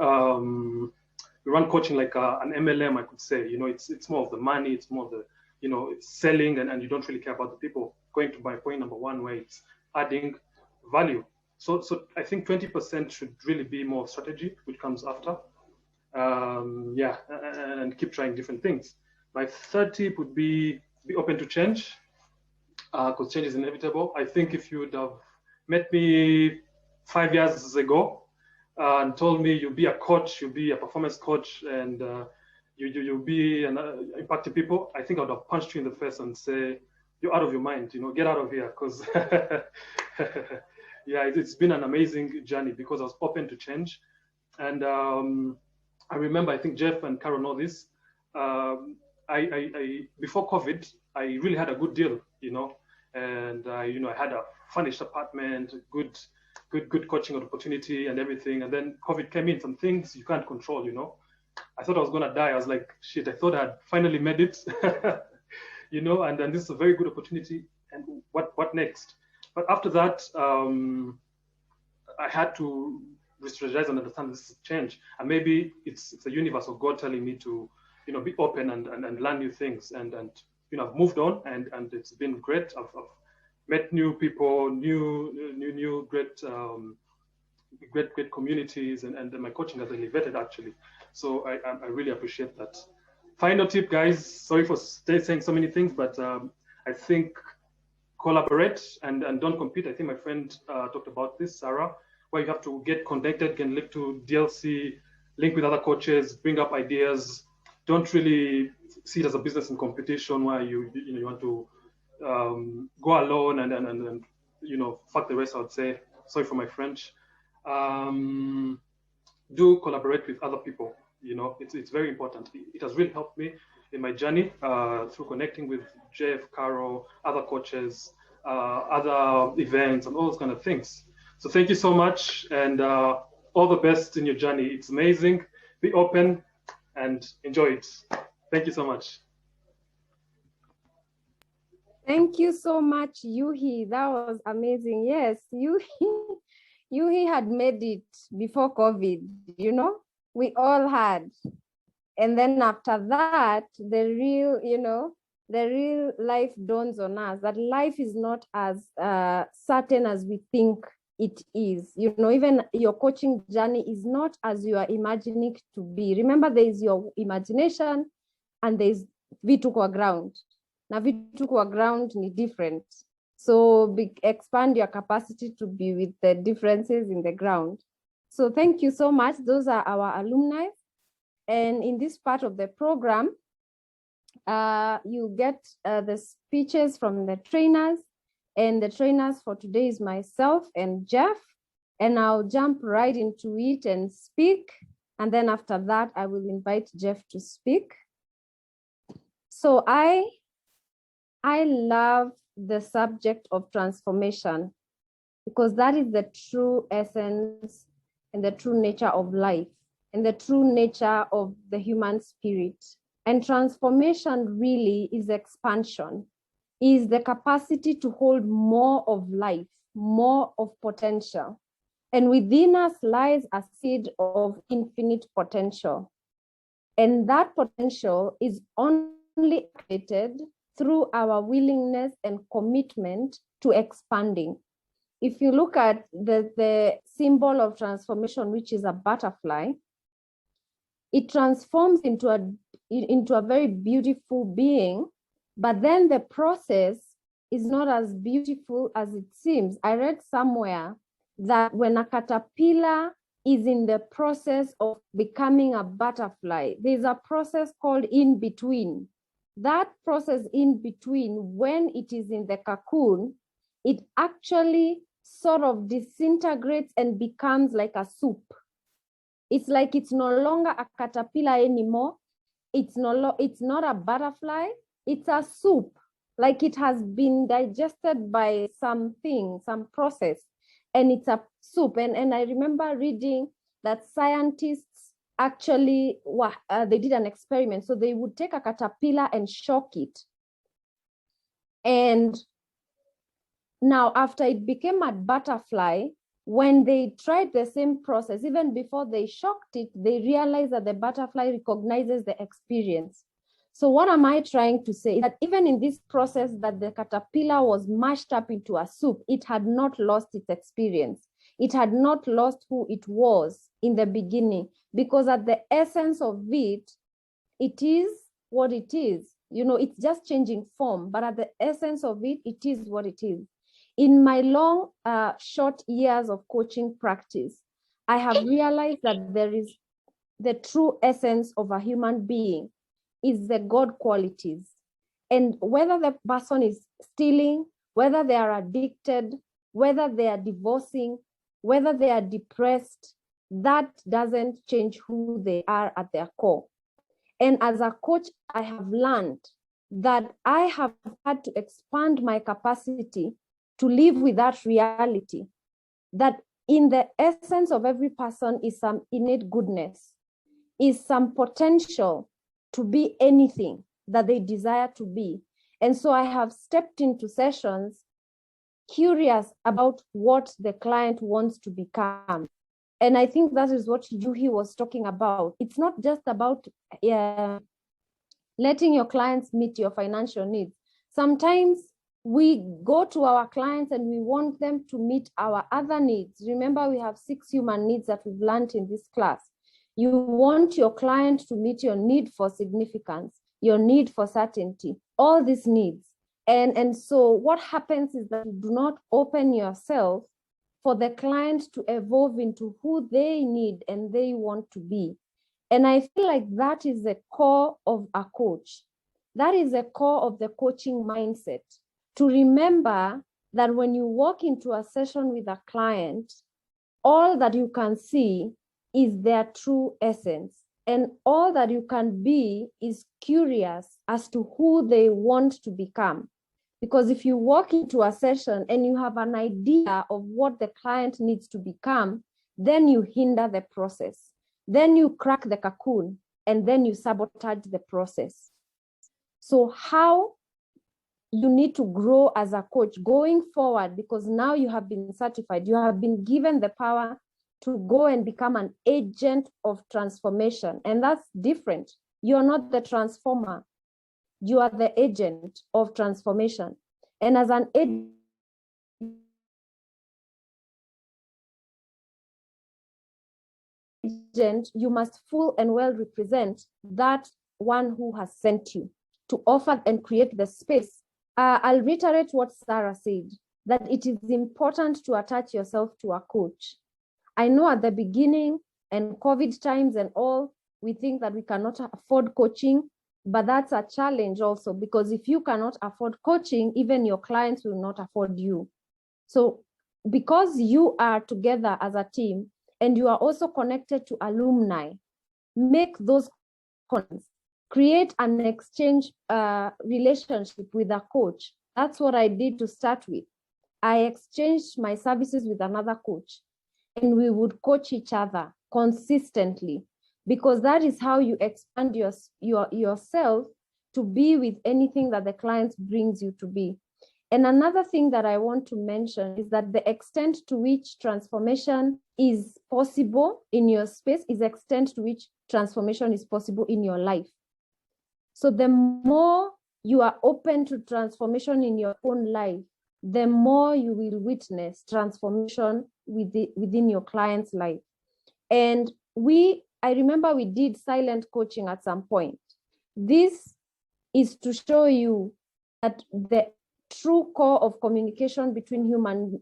[SPEAKER 12] coaching like an MLM, I could say. It's more of the money, it's more of the, it's selling, and you don't really care about the people. Going to my point number 1, where it's adding value. So I think 20% should really be more strategy, which comes after. And keep trying different things. My 3rd tip would be open to change, because change is inevitable. I think if you would have met me 5 years ago and told me you'll be a coach, you'll be a performance coach, and you'll be impacting people, I think I would have punched you in the face and say, you're out of your mind, get out of here, because it's been an amazing journey because I was open to change. And I remember, I think Jeff and Carol know this, I before COVID, I really had a good deal, and I had a furnished apartment, good coaching opportunity and everything. And then COVID came in, some things you can't control, I thought I was gonna die. I was like, shit, I thought I'd finally made it, and then this is a very good opportunity. And what next? But after that, I had to strategize and understand this is change. And maybe it's the universe or God telling me to, be open and learn new things. And I've moved on, and it's been great. I've met new people, new great communities, and my coaching has elevated actually. So I really appreciate that. Final tip, guys. Sorry for saying so many things, but I think collaborate and don't compete. I think my friend talked about this, Sarah, where you have to get connected, can link to D.LC, link with other coaches, bring up ideas. Don't really see it as a business in competition where you want to go alone and fuck the rest, I would say. Sorry for my French. Do collaborate with other people. It's very important. It has really helped me in my journey through connecting with Jeff, Carol, other coaches, other events, and all those kind of things. So thank you so much, and all the best in your journey. It's amazing. Be open and enjoy it. Thank you so much.
[SPEAKER 1] Thank you so much, Yuhi. That was amazing. Yes, Yuhi had made it before COVID, we all had. And then after that, the real life dawns on us that life is not as certain as we think it is. Even your coaching journey is not as you are imagining it to be. Remember, there is your imagination and there's vitu kwa ground. Now, vitu kwa ground is different. So expand your capacity to be with the differences in the ground. So thank you so much. Those are our alumni. And in this part of the program, you get the speeches from the trainers, and the trainers for today is myself and Jeff, and I'll jump right into it and speak. And then after that, I will invite Jeff to speak. So I love the subject of transformation because that is the true essence and the true nature of life and the true nature of the human spirit. And transformation really is expansion, is the capacity to hold more of life, more of potential. And within us lies a seed of infinite potential. And that potential is only created through our willingness and commitment to expanding. If you look at the symbol of transformation, which is a butterfly, it transforms into a very beautiful being, but then the process is not as beautiful as it seems. I read somewhere that when a caterpillar is in the process of becoming a butterfly, there's a process called in between. That process in between, when it is in the cocoon, it actually sort of disintegrates and becomes like a soup. It's like it's no longer a caterpillar anymore. It's not a butterfly. It's a soup. Like it has been digested by something, some process, and it's a soup. And I remember reading that scientists actually, they did an experiment. So they would take a caterpillar and shock it. And now after it became a butterfly, when they tried the same process, even before they shocked it, they realized that the butterfly recognizes the experience. So what am I trying to say? That even in this process that the caterpillar was mashed up into a soup, it had not lost its experience. It had not lost who it was in the beginning, because at the essence of it, it is what it is. You know, it's just changing form, but at the essence of it, it is what it is. In my long, short years of coaching practice, I have realized that there is the true essence of a human being is the God qualities. And whether the person is stealing, whether they are addicted, whether they are divorcing, whether they are depressed, that doesn't change who they are at their core. And as a coach, I have learned that I have had to expand my capacity to live with that reality, that in the essence of every person is some innate goodness, is some potential to be anything that they desire to be. And so I have stepped into sessions curious about what the client wants to become. And I think that is what Juhi was talking about. It's not just about letting your clients meet your financial needs. Sometimes we go to our clients and we want them to meet our other needs. Remember, we have 6 human needs that we've learned in this class. You want your client to meet your need for significance, your need for certainty, all these needs. And so what happens is that you do not open yourself for the client to evolve into who they need and they want to be. And I feel like that is the core of a coach. That is the core of the coaching mindset. To remember that when you walk into a session with a client, all that you can see is their true essence. And all that you can be is curious as to who they want to become. Because if you walk into a session and you have an idea of what the client needs to become, then you hinder the process. Then you crack the cocoon and then you sabotage the process. So how you need to grow as a coach going forward, because now you have been certified, you have been given the power to go and become an agent of transformation. And that's different. You're not the transformer. You are the agent of transformation. And as an agent, you must full and well represent that one who has sent you to offer and create the space. I'll reiterate what Sarah said, that it is important to attach yourself to a coach. I know at the beginning and COVID times and all, we think that we cannot afford coaching, but that's a challenge also, because if you cannot afford coaching, even your clients will not afford you. So because you are together as a team and you are also connected to alumni, make those connections, create an exchange relationship with a coach. That's what I did to start with. I exchanged my services with another coach and we would coach each other consistently, because that is how you expand yourself to be with anything that the client brings you to be. And another thing that I want to mention is that the extent to which transformation is possible in your space is the extent to which transformation is possible in your life. So the more you are open to transformation in your own life, the more you will witness transformation within your client's life. And I remember we did silent coaching at some point. This is to show you that the true core of communication between human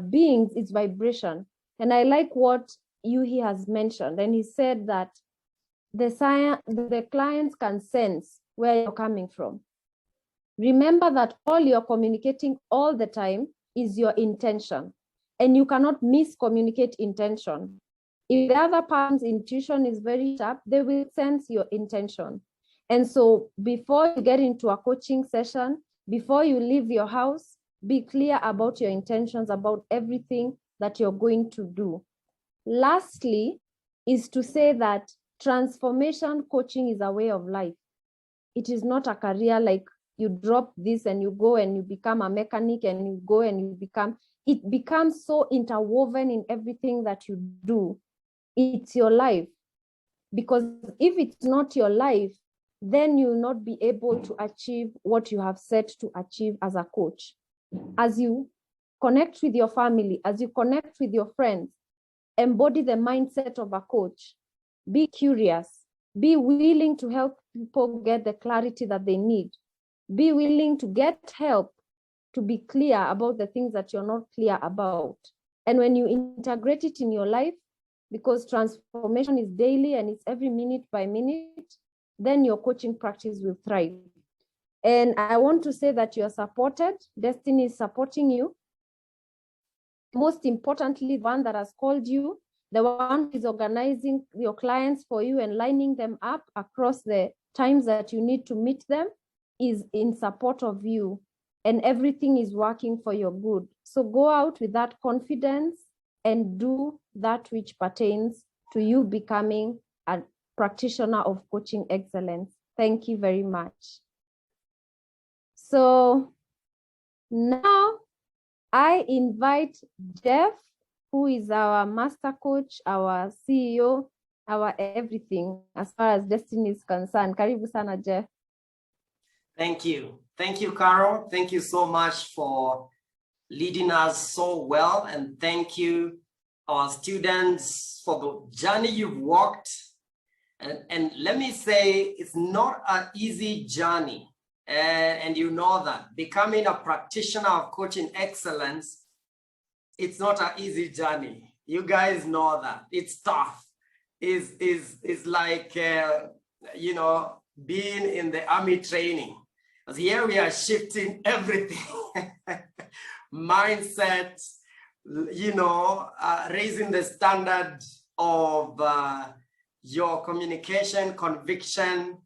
[SPEAKER 1] beings is vibration. And I like what Yuhi has mentioned. And he said that the clients can sense where you're coming from. Remember that all you're communicating all the time is your intention. And you cannot miscommunicate intention. If the other person's intuition is very sharp, they will sense your intention. And so before you get into a coaching session, before you leave your house, be clear about your intentions, about everything that you're going to do. Lastly, is to say that transformation coaching is a way of life. It is not a career like you drop this and you go and you become a mechanic and you go and you become, it becomes so interwoven in everything that you do. It's your life. Because if it's not your life, then you will not be able to achieve what you have set to achieve as a coach. As you connect with your family, as you connect with your friends, embody the mindset of a coach. Be curious. Be willing to help people get the clarity that they need. Be willing to get help to be clear about the things that you're not clear about. And when you integrate it in your life, because transformation is daily and it's every minute by minute, then your coaching practice will thrive. And I want to say that you're supported. Destiny is supporting you. Most importantly, the one that has called you, the one who is organizing your clients for you and lining them up across the times that you need to meet them, is in support of you, and everything is working for your good. So go out with that confidence and do that which pertains to you becoming a practitioner of coaching excellence. Thank you very much. So now I invite Jeff, who is our master coach, our CEO, our everything as far as Destiny is concerned. Karibu sana, Jeff.
[SPEAKER 3] Thank you. Thank you, Carol. Thank you so much for leading us so well. And thank you, our students, for the journey you've walked. And let me say, it's not an easy journey. And you know that. Becoming a practitioner of coaching excellence, it's not an easy journey. You guys know that. It's tough. It's like, you know, being in the army training. Because here we are shifting everything. Mindset, you know, raising the standard of your communication, conviction.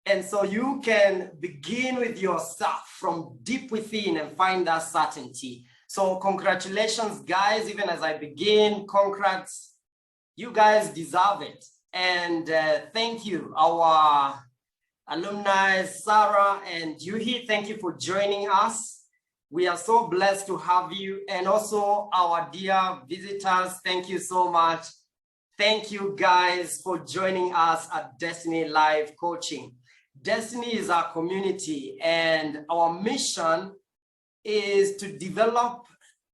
[SPEAKER 3] And so you can begin with yourself from deep within and find that certainty. So congratulations, guys. Even as I begin, congrats. You guys deserve it. And thank you, our alumni, Sarah and Yuhi. Thank you for joining us. We are so blessed to have you. And also our dear visitors, thank you so much. Thank you guys for joining us at Destiny Live Coaching. Destiny is our community, and our mission is to develop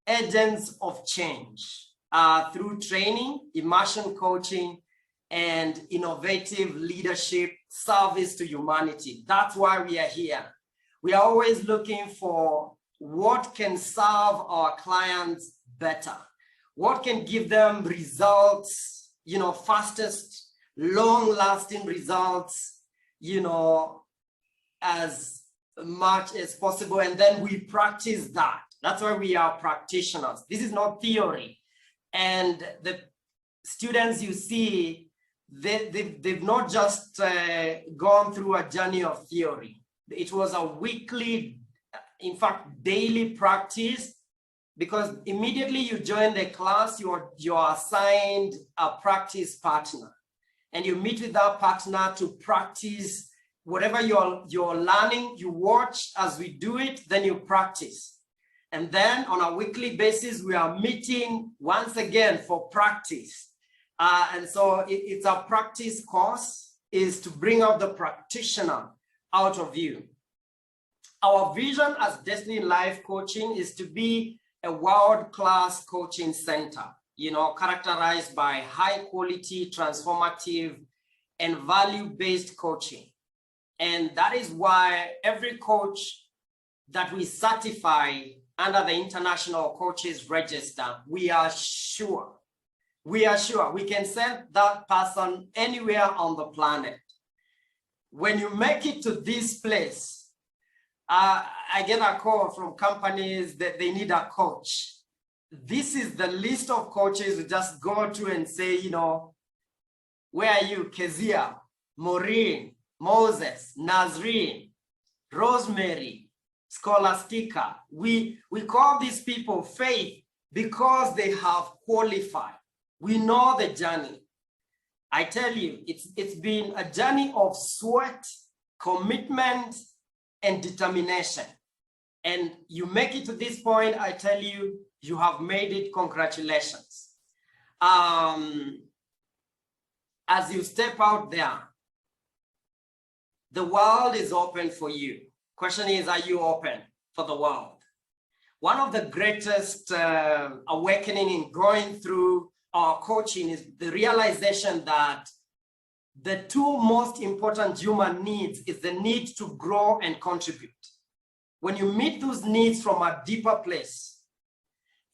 [SPEAKER 3] agents of change through training, immersion coaching, and innovative leadership service to humanity. That's why we are here. We are always looking for what can serve our clients better, what can give them results, you know, fastest, long-lasting results, you know, as much as possible. And then we practice that. That's why we are practitioners. This is not theory. And the students you see, they've not just gone through a journey of theory. It was a weekly, in fact, daily practice, because immediately you join the class, you're assigned a practice partner. And you meet with that partner to practice whatever you're learning. You watch as we do it, then you practice. And then on a weekly basis, we are meeting once again for practice. And so it's a practice course, is to bring out the practitioner out of you. Our vision as Destiny Life Coaching is to be a world-class coaching center, you know, characterized by high quality, transformative, and value-based coaching. And that is why every coach that we certify under the International Coaches Register, we are sure we can send that person anywhere on the planet. When you make it to this place, I get a call from companies that they need a coach. this is the list of coaches you just go to and say, you know, where are you? Kezia, Maureen, Moses, Nazreen, Rosemary, Scholastica. We call these people faith because they have qualified. We know the journey. I tell you, it's been a journey of sweat, commitment, and determination. And you make it to this point, I tell you, you have made it. Congratulations. As you step out there, the world is open for you. Question is, are you open for the world? One of the greatest awakening in going through our coaching is the realization that the two most important human needs is the need to grow and contribute. When you meet those needs from a deeper place,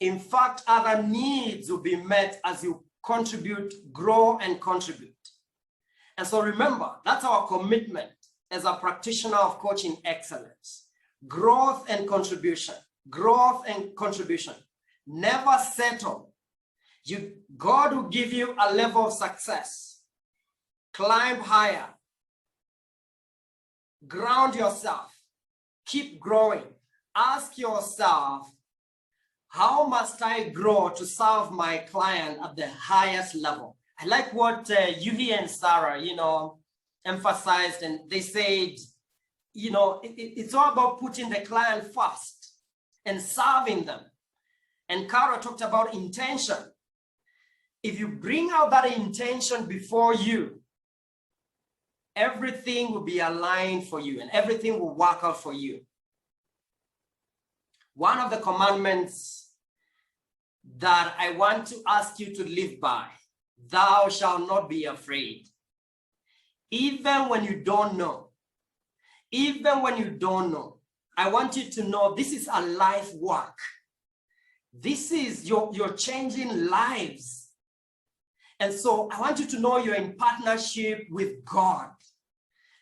[SPEAKER 3] in fact, other needs will be met as you contribute, grow, and contribute. And so remember, that's our commitment as a practitioner of coaching excellence. Growth and contribution, growth and contribution. Never settle. God will give you a level of success. Climb higher. Ground yourself. Keep growing. Ask yourself, how must I grow to serve my client at the highest level? I like what Yuvi and Sarah, you know, emphasized, and they said, you know, it's all about putting the client first and serving them. And Kara talked about intention. If you bring out that intention before you, everything will be aligned for you and everything will work out for you. One of the commandments that I want to ask you to live by, thou shalt not be afraid. Even when you don't know, I want you to know this is a life work. This is you're changing lives. And so I want you to know you're in partnership with God.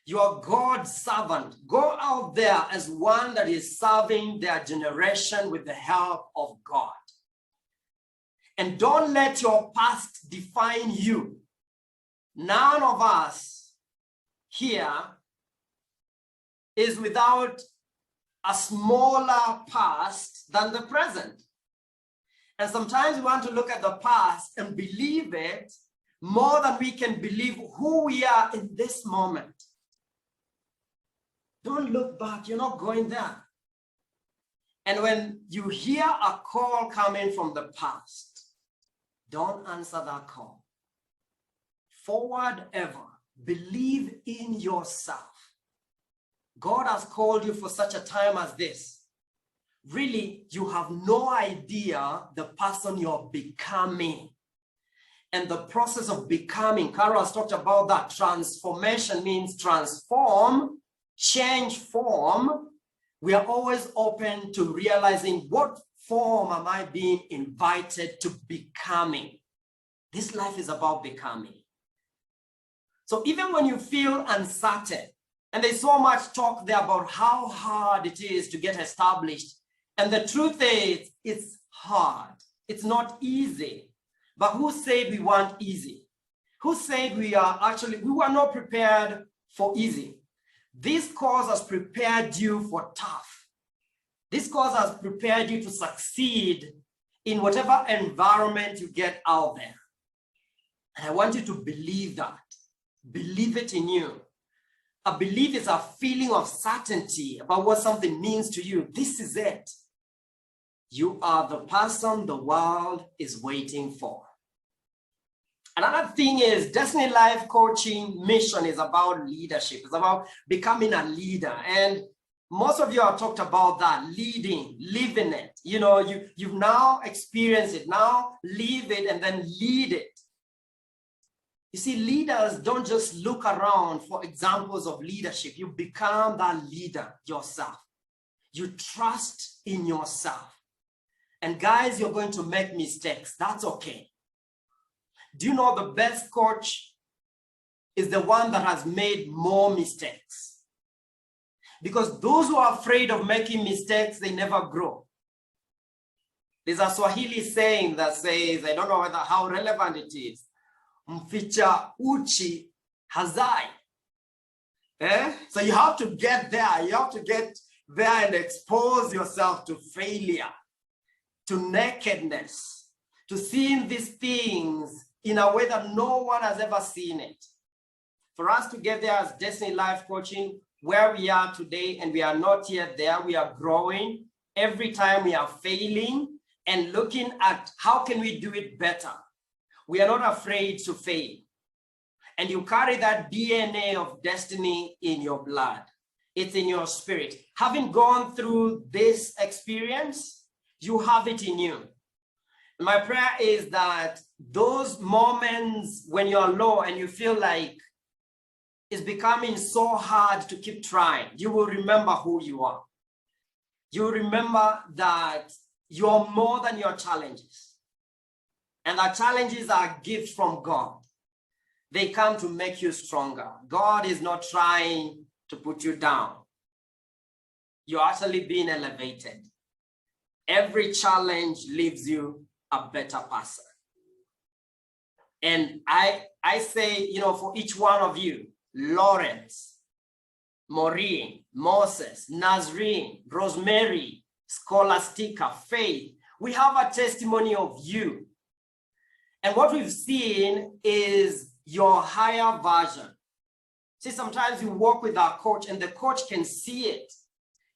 [SPEAKER 3] You're God's servant. Go out there as one that is serving their generation with the help of God. And don't let your past define you. None of us here is without a smaller past than the present. And sometimes we want to look at the past and believe it more than we can believe who we are in this moment. Don't look back, you're not going there. And when you hear a call coming from the past, don't answer that call. Forward ever, believe in yourself. God has called you for such a time as this. Really, you have no idea the person you're becoming. And the process of becoming, Carol has talked about that. Transformation means transform, change form. We are always open to realizing what form am I being invited to becoming. This life is about becoming. So even when you feel uncertain, and there's so much talk there about how hard it is to get established, and the truth is, it's hard. It's not easy. But who said we want easy? Who said we were not prepared for easy? This course has prepared you for tough. This course has prepared you to succeed in whatever environment you get out there. And I want you to believe that. Believe it in you. A belief is a feeling of certainty about what something means to you. This is it. You are the person the world is waiting for. Another thing is Destiny Life Coaching mission is about leadership. It's about becoming a leader. And most of you have talked about that, leading, living it. You know, you've now experienced it. Now live it and then lead it. You see, leaders don't just look around for examples of leadership. You become that leader yourself. You trust in yourself. And guys, you're going to make mistakes. That's okay. Do you know the best coach is the one that has made more mistakes? Because those who are afraid of making mistakes, they never grow. There's a Swahili saying that says, I don't know how relevant it is, mficha uchi hazai. So you have to get there. You have to get there and expose yourself to failure, to nakedness, to seeing these things in a way that no one has ever seen it. For us to get there as Destiny Life Coaching, where we are today, and we are not yet there, we are growing. Every time we are failing and looking at how can we do it better. We are not afraid to fail. And you carry that DNA of destiny in your blood. It's in your spirit. Having gone through this experience, you have it in you. My prayer is that those moments when you're low and you feel like it's becoming so hard to keep trying, you will remember who you are. You will remember that you're more than your challenges. And our challenges are gifts from God. They come to make you stronger. God is not trying to put you down. You're actually being elevated. Every challenge leaves you a better person. And I say, for each one of you, Lawrence, Maureen, Moses, Nazreen, Rosemary, Scholastica, Faith, we have a testimony of you. And what we've seen is your higher version. See, sometimes you work with our coach and the coach can see it,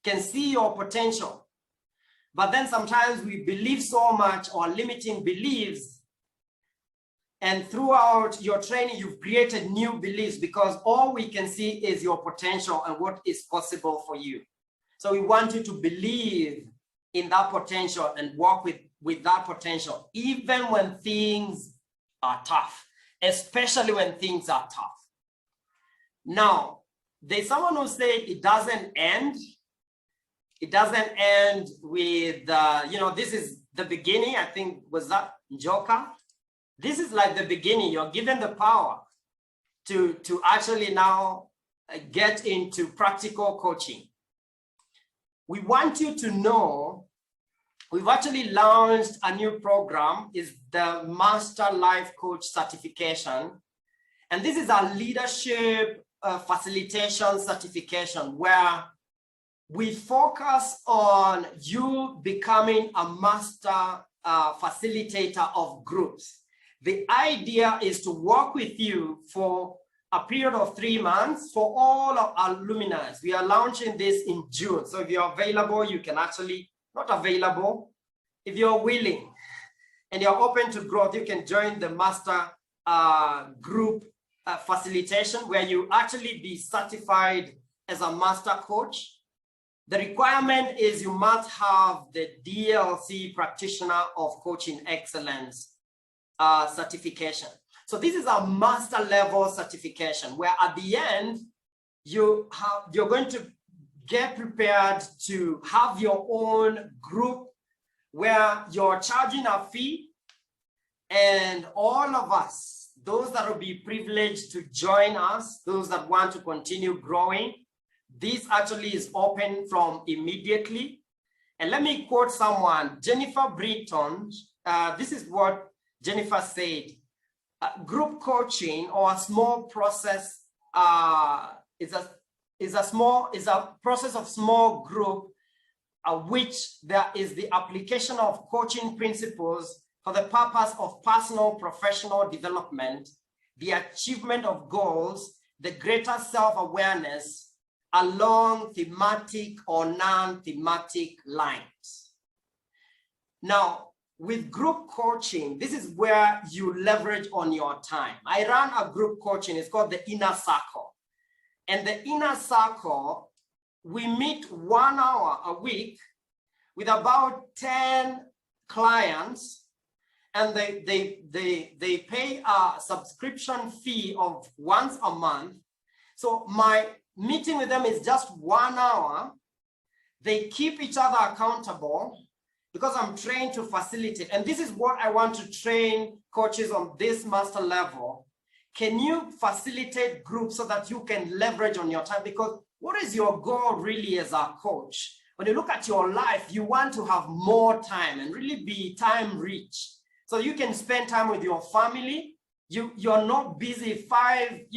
[SPEAKER 3] can see your potential. But then sometimes we believe so much or limiting beliefs. And throughout your training, you've created new beliefs because all we can see is your potential and what is possible for you. So we want you to believe in that potential and work with that potential, even when things are tough, especially when things are tough. Now, there's someone who said it doesn't end. It doesn't end with, this is the beginning. I think, was that Joker? This is like the beginning. You're given the power to actually now get into practical coaching. We want you to know we've actually launched a new program, is the Master Life Coach Certification. And this is a leadership facilitation certification where we focus on you becoming a master facilitator of groups. The idea is to work with you for a period of 3 months for all of our alumni. We are launching this in June. So if you're available, you can actually, not available, if you're willing and you're open to growth, you can join the master group facilitation where you actually be certified as a master coach. The requirement is you must have the D.LC Practitioner of Coaching Excellence certification. So this is a master level certification where at the end, you're going to get prepared to have your own group where you're charging a fee, and all of us, those that will be privileged to join us, those that want to continue growing, this actually is open from immediately. And let me quote someone, Jennifer Britton. This is what Jennifer said. Group coaching or a small process is a process of small group which there is the application of coaching principles for the purpose of personal professional development, the achievement of goals, the greater self-awareness along thematic or non-thematic lines. Now, with group coaching, this is where you leverage on your time. I run a group coaching, it's called the Inner Circle. And the Inner Circle, we meet 1 hour a week with about 10 clients, and they pay a subscription fee of once a month. So my meeting with them is just 1 hour. They keep each other accountable because I'm trained to facilitate. And this is what I want to train coaches on this master level. Can you facilitate groups so that you can leverage on your time? Because what is your goal really as a coach? When you look at your life, you want to have more time and really be time rich. So you can spend time with your family. You're not busy 8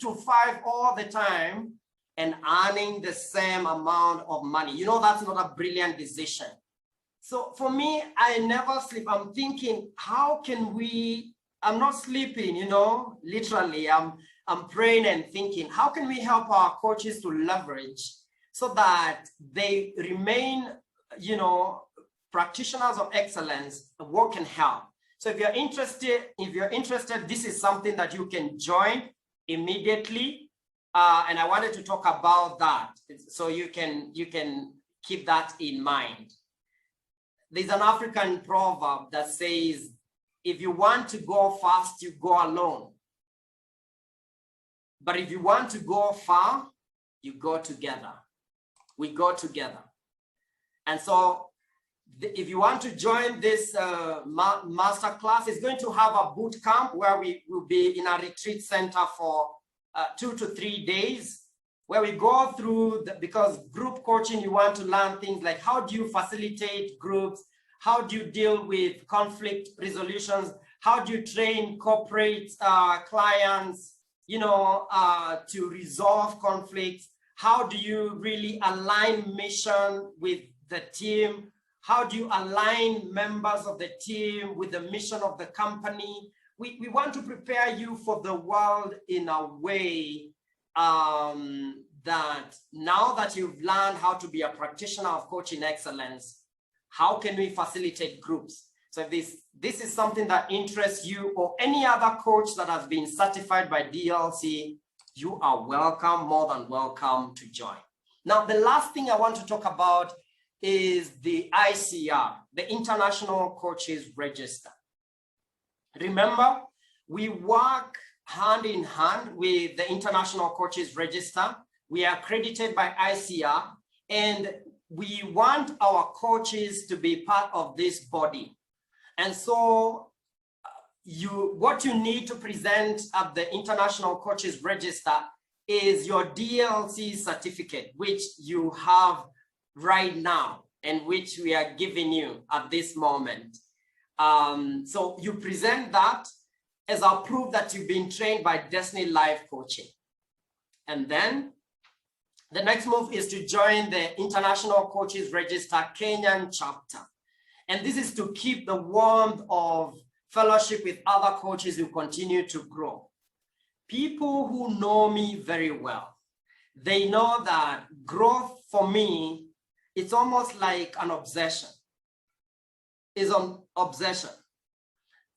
[SPEAKER 3] to 5 all the time and earning the same amount of money. You know, that's not a brilliant decision. So for me, I never sleep. I'm thinking, how can I'm not sleeping, literally. I'm praying and thinking, how can we help our coaches to leverage so that they remain, practitioners of excellence, work and help. So if you're interested, this is something that you can join immediately. And I wanted to talk about that. So you can keep that in mind. There's an African proverb that says, if you want to go fast, you go alone. But if you want to go far, you go together. We go together. And so if you want to join this master class, it's going to have a boot camp where we will be in a retreat center for 2 to 3 days, where we go through, because group coaching, you want to learn things like how do you facilitate groups? How do you deal with conflict resolutions? How do you train corporate clients, to resolve conflicts? How do you really align mission with the team? How do you align members of the team with the mission of the company? We want to prepare you for the world in a way that now that you've learned how to be a practitioner of coaching excellence, how can we facilitate groups? So if this is something that interests you or any other coach that has been certified by D.LC, you are welcome, more than welcome to join. Now, the last thing I want to talk about is the ICR, the International Coaches Register. Remember, we work hand in hand with the International Coaches Register. We are accredited by ICR, and we want our coaches to be part of this body. And so what you need to present at the International Coaches Register is your D.LC certificate, which you have right now and which we are giving you at this moment. So you present that as a proof that you've been trained by Destiny Life Coaching. And then the next move is to join the International Coaches Register Kenyan chapter. And this is to keep the warmth of fellowship with other coaches who continue to grow. People who know me very well, they know that growth for me, it's almost like an obsession. It's an obsession.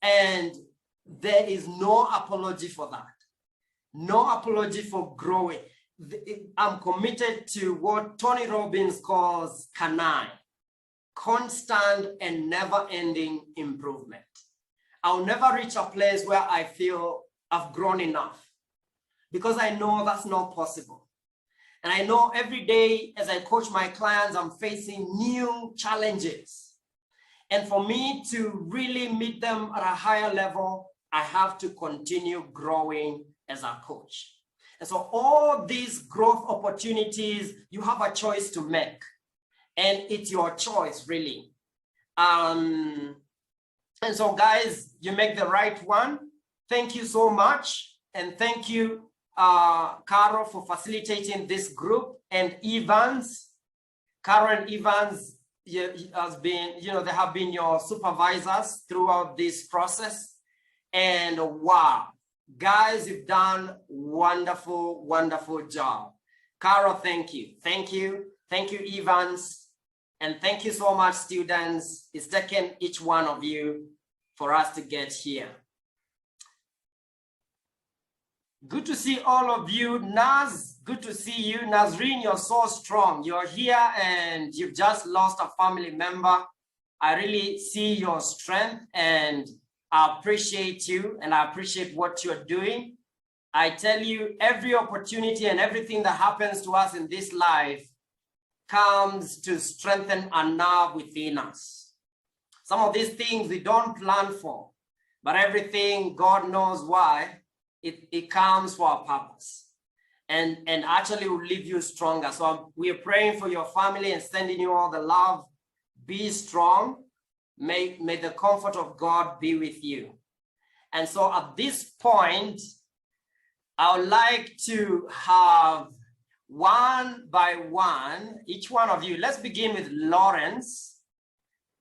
[SPEAKER 3] And there is no apology for that. No apology for growing. I'm committed to what Tony Robbins calls CANI, constant and never-ending improvement. I'll never reach a place where I feel I've grown enough, because I know that's not possible. And I know every day as I coach my clients, I'm facing new challenges. And for me to really meet them at a higher level, I have to continue growing as a coach. And so all these growth opportunities, you have a choice to make. And it's your choice, really. And so guys, you make the right one. Thank you so much. And thank you, Carol, for facilitating this group, and Evans. Carol and Evans has been, they have been your supervisors throughout this process. And wow, guys, you've done wonderful, wonderful job. Carol, thank you. Thank you. Thank you, Evans. And thank you so much, students. It's taken each one of you for us to get here. Good to see all of you. Naz, good to see you. Nazreen, you're so strong. You're here and you've just lost a family member. I really see your strength and I appreciate you and I appreciate what you're doing. I tell you, every opportunity and everything that happens to us in this life comes to strengthen a nerve within us. Some of these things we don't plan for, but everything, God knows why, it comes for a purpose. and actually will leave you stronger. So we are praying for your family and sending you all the love. Be strong. May the comfort of God be with you. And so at this point, I would like to have one by one, each one of you. Let's begin with Lawrence.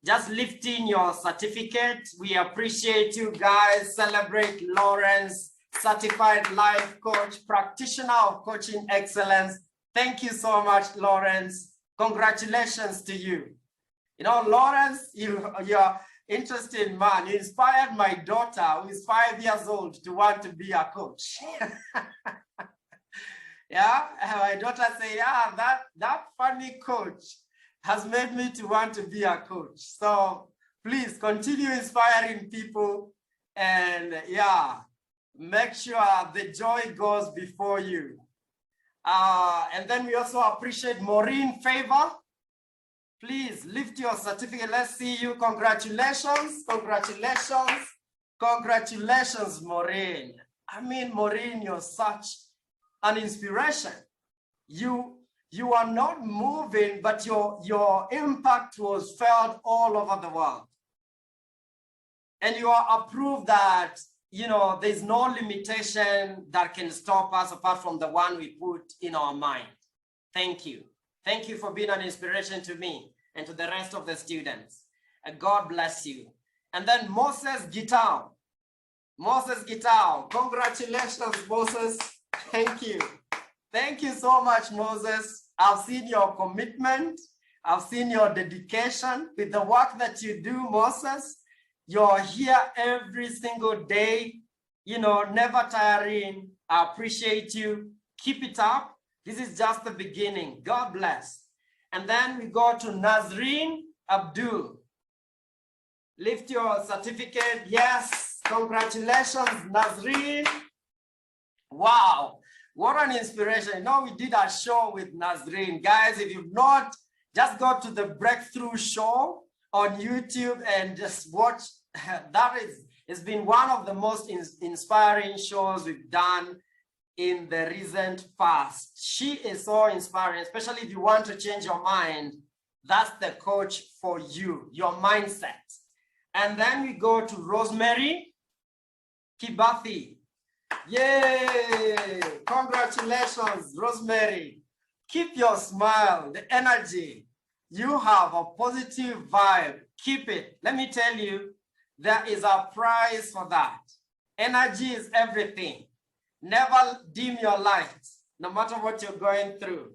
[SPEAKER 3] Just lifting your certificate. We appreciate you guys. Celebrate Lawrence, certified life coach, practitioner of coaching excellence. Thank you so much, Lawrence. Congratulations to you. You know, Lawrence, you're interesting man. You inspired my daughter, who is 5 years old, to want to be a coach. Yeah, my daughter said, yeah, that funny coach has made me to want to be a coach. So please continue inspiring people, and yeah, make sure the joy goes before you. And then we also appreciate Maureen Favor. Please lift your certificate. Let's see you. Congratulations, congratulations, congratulations, Maureen. I mean, Maureen, you're such an inspiration. You are not moving, but your impact was felt all over the world. And you are approved that, you know, there's no limitation that can stop us apart from the one we put in our mind. Thank you. Thank you for being an inspiration to me and to the rest of the students. And God bless you. And then Moses Gitao. Moses Gitao. Congratulations, Moses. Thank you. Thank you so much, Moses. I've seen your commitment. I've seen your dedication with the work that you do, Moses. You're here every single day, you know, never tiring. I appreciate you. Keep it up. This is just the beginning. God bless. And then we go to Nazreen Abdul. Lift your certificate. Yes, congratulations, Nazreen. Wow, what an inspiration. You know, we did a show with Nazreen. Guys, if you've not, just go to the Breakthrough Show on YouTube and just watch. It's been one of the most inspiring shows we've done in the recent past. She is so inspiring, especially if you want to change your mind. That's the coach for you, your mindset. And then we go to Rosemary Kibathi. Yay! Congratulations, Rosemary. Keep your smile, the energy. You have a positive vibe. Keep it. Let me tell you, there is a prize for that. Energy is everything. Never dim your lights, no matter what you're going through.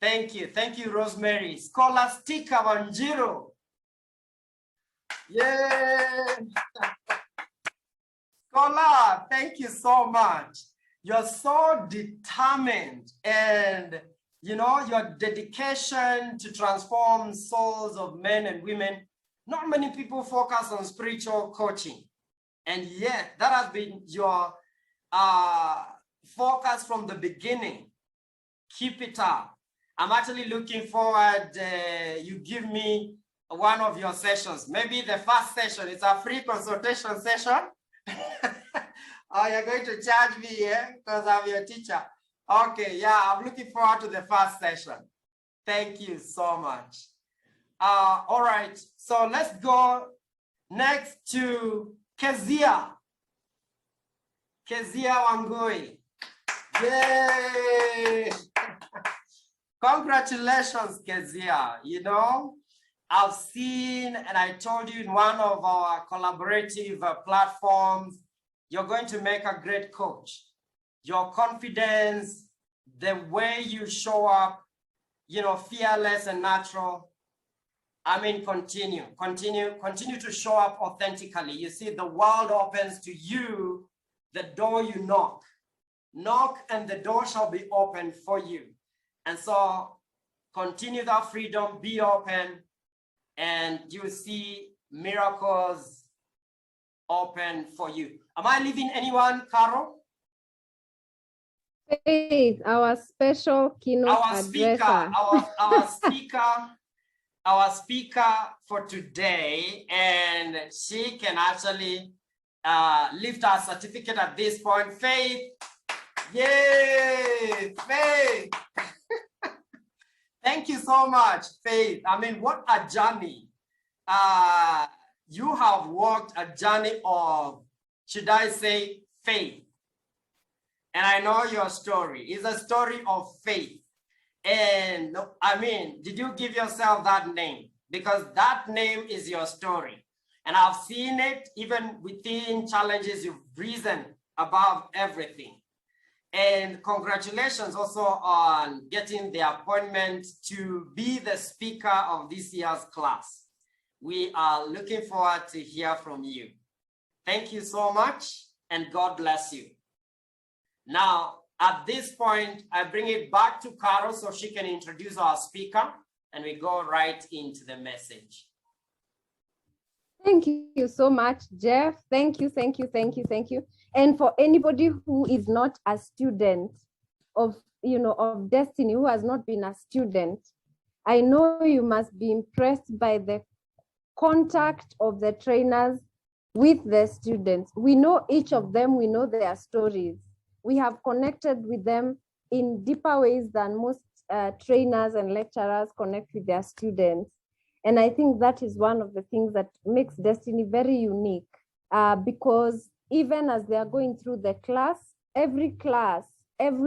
[SPEAKER 3] Thank you. Thank you, Rosemary. Scholastica Wanjiro. Yay! Scholar, thank you so much. You're so determined, and you know, your dedication to transform souls of men and women. Not many people focus on spiritual coaching, and yet that has been your focus from the beginning. Keep it up. I'm actually looking forward, you give me one of your sessions, maybe the first session. It's a free consultation session. Oh, you're going to charge me, yeah, because I'm your teacher. Okay, yeah, I'm looking forward to the first session. Thank you so much. All right, so let's go next to Kezia. Kezia Wangui. Yay! Congratulations, Kezia. You know, I've seen, and I told you in one of our collaborative platforms, you're going to make a great coach. Your confidence, the way you show up, you know, fearless and natural. I mean, continue to show up authentically. You see, the world opens to you the door you knock. Knock and the door shall be opened for you. And so continue that freedom, be open, and you see miracles open for you. Am I leaving anyone, Carol?
[SPEAKER 1] Faith, our special keynote addresser.
[SPEAKER 3] Our speaker for today, and she can actually lift our certificate at this point. Faith, Yay, Faith. Thank you so much, Faith. I mean, what a journey. You have walked a journey of, should I say, faith. And I know your story is a story of faith. And I mean, did you give yourself that name? Because that name is your story. And I've seen it even within challenges, you've risen above everything. And congratulations also on getting the appointment to be the speaker of this year's class. We are looking forward to hear from you. Thank you so much, and God bless you. Now, at this point, I bring it back to Carol so she can introduce our speaker, and we go right into the message.
[SPEAKER 1] Thank you so much, Jeff. Thank you, thank you, thank you, thank you. And for anybody who is not a student of, of Destiny, who has not been a student, I know you must be impressed by the contact of the trainers with the students. We know each of them, we know their stories. We have connected with them in deeper ways than most trainers and lecturers connect with their students. And I think that is one of the things that makes Destiny very unique, because even as they are going through the class, every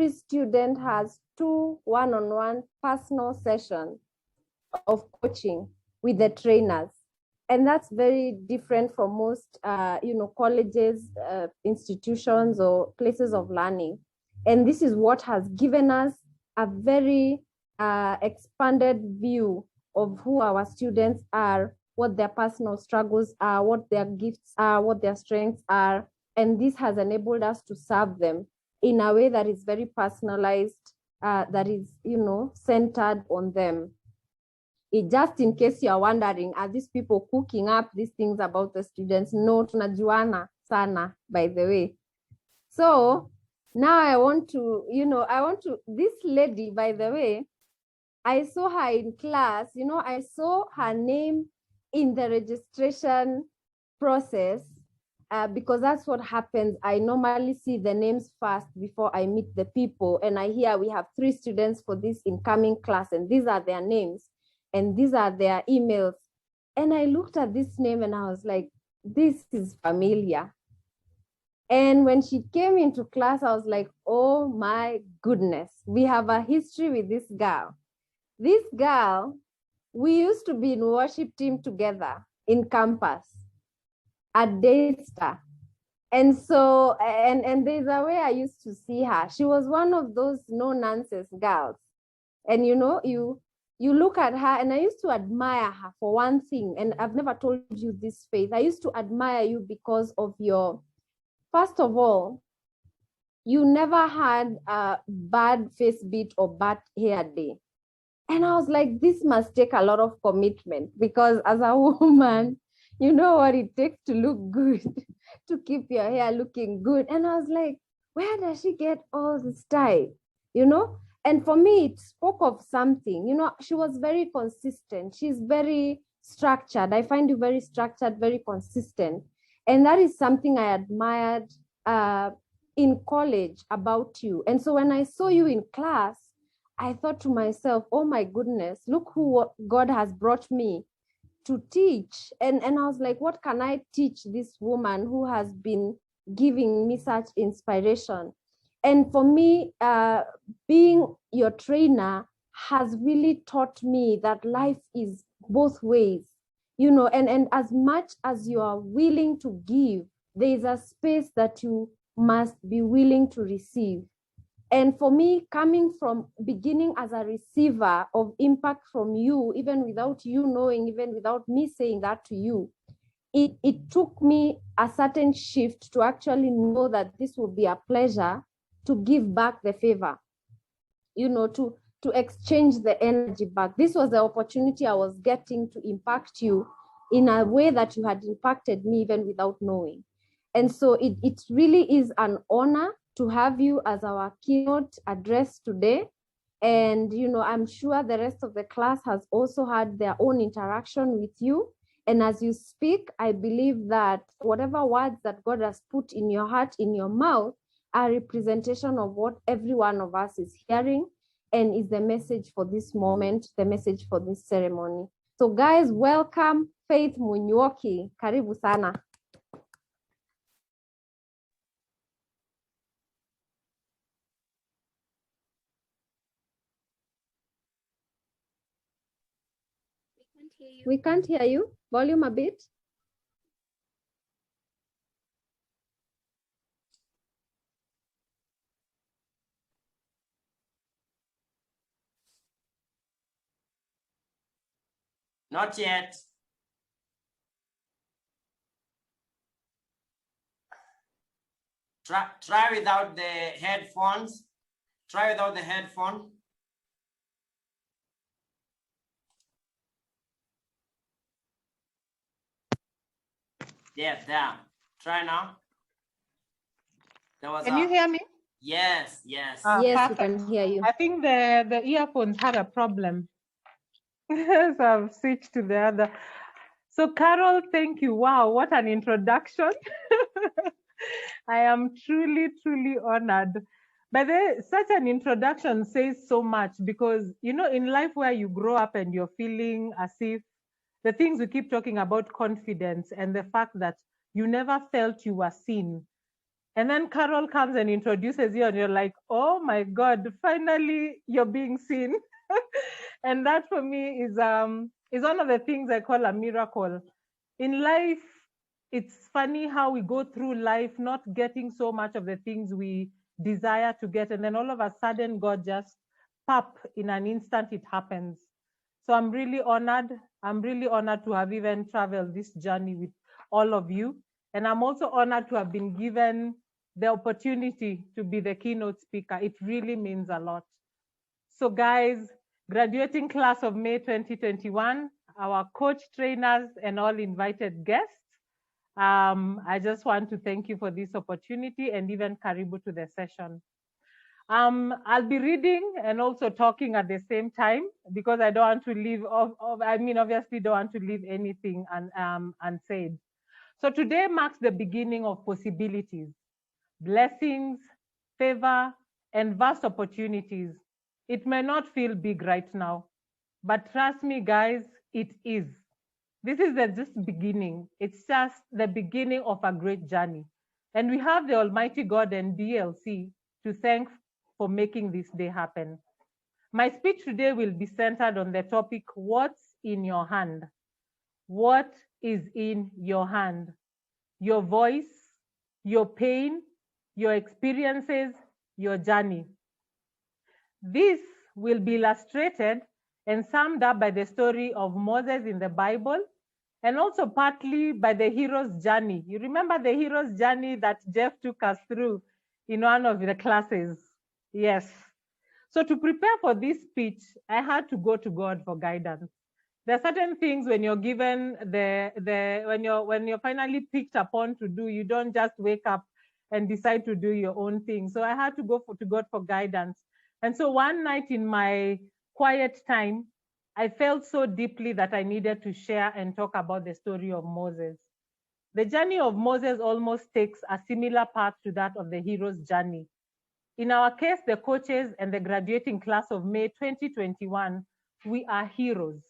[SPEAKER 1] student has 2 one-on-one personal sessions of coaching with the trainers. And that's very different from most, colleges, institutions, or places of learning. And this is what has given us a very expanded view of who our students are, what their personal struggles are, what their gifts are, what their strengths are. And this has enabled us to serve them in a way that is very personalized, that is, centered on them. Just in case you're wondering, are these people cooking up these things about the students? No, tunajuana sana, by the way. So now I want to, this lady, by the way, I saw her in class, I saw her name in the registration process, because that's what happens. I normally see the names first before I meet the people. And I hear we have 3 students for this incoming class, and these are their names. And these are their emails. And I looked at this name and I was like, this is familiar. And when she came into class, I was like, oh my goodness, we have a history with this girl. This girl, we used to be in worship team together in campus at Daystar. And so, and there's a way I used to see her. She was one of those no nonsense girls. And you look at her, and I used to admire her for one thing, and I've never told you this, Faith. I used to admire you because of first of all, you never had a bad face beat or bad hair day. And I was like, this must take a lot of commitment, because as a woman, you know what it takes to look good, to keep your hair looking good. And I was like, where does she get all this style, And for me, it spoke of something, she was very consistent. She's very structured. I find you very structured, very consistent. And that is something I admired in college about you. And so when I saw you in class, I thought to myself, oh my goodness, look who God has brought me to teach. And I was like, what can I teach this woman who has been giving me such inspiration? And for me, being your trainer has really taught me that life is both ways, and as much as you are willing to give, there is a space that you must be willing to receive. And for me, coming from beginning as a receiver of impact from you, even without you knowing, even without me saying that to you, it took me a certain shift to actually know that this would be a pleasure to give back the favor, to exchange the energy back. This was the opportunity I was getting to impact you in a way that you had impacted me even without knowing. And so it really is an honor to have you as our keynote address today. And, I'm sure the rest of the class has also had their own interaction with you. And as you speak, I believe that whatever words that God has put in your heart, in your mouth, a representation of what every one of us is hearing and is the message for this moment, the message for this ceremony. So guys, welcome Faith Munyuoki. Karibu sana. We can't hear you. Volume a bit.
[SPEAKER 3] Not yet. Try without the headphones. Try without the headphone. Yeah, there. Try now.
[SPEAKER 13] Can you hear me?
[SPEAKER 3] Yes, yes.
[SPEAKER 1] Yes, we
[SPEAKER 13] Perfect.
[SPEAKER 1] can hear you.
[SPEAKER 13] I think the earphones had a problem. So I've switched to the other. So Carol, thank you. Wow, what an introduction. I am truly, truly honored. But such an introduction says so much because, you know, in life where you grow up and you're feeling as if the things we keep talking about, confidence and the fact that you never felt you were seen. And then Carol comes and introduces you and you're like, oh my God, finally you're being seen. And that for me is one of the things I call a miracle. In life, it's funny how we go through life not getting so much of the things we desire to get. And then all of a sudden, God just pop, in an instant, it happens. So I'm really honored. I'm really honored to have even traveled this journey with all of you. And I'm also honored to have been given the opportunity to be the keynote speaker. It really means a lot. So guys, graduating class of May 2021, our coach, trainers, and all invited guests, I just want to thank you for this opportunity and even karibu to the session. I'll be reading and also talking at the same time because I don't want to leave, obviously don't want to leave anything unsaid. So today marks the beginning of possibilities, blessings, favor, and vast opportunities. It may not feel big right now, but trust me, guys, it is. This is just beginning. It's just the beginning of a great journey. And we have the Almighty God and D.LC to thank for making this day happen. My speech today will be centered on the topic, what's in your hand? What is in your hand? Your voice, your pain, your experiences, your journey. This will be illustrated and summed up by the story of Moses in the Bible, and also partly by the hero's journey. You remember the hero's journey that Jeff took us through in one of the classes? Yes. So to prepare for this speech, I had to go to God for guidance. There are certain things when you're given when you're finally picked upon to do, you don't just wake up and decide to do your own thing. So I had to go to God for guidance. And so one night in my quiet time, I felt so deeply that I needed to share and talk about the story of Moses. The journey of Moses almost takes a similar path to that of the hero's journey. In our case, the coaches and the graduating class of May 2021, we are heroes.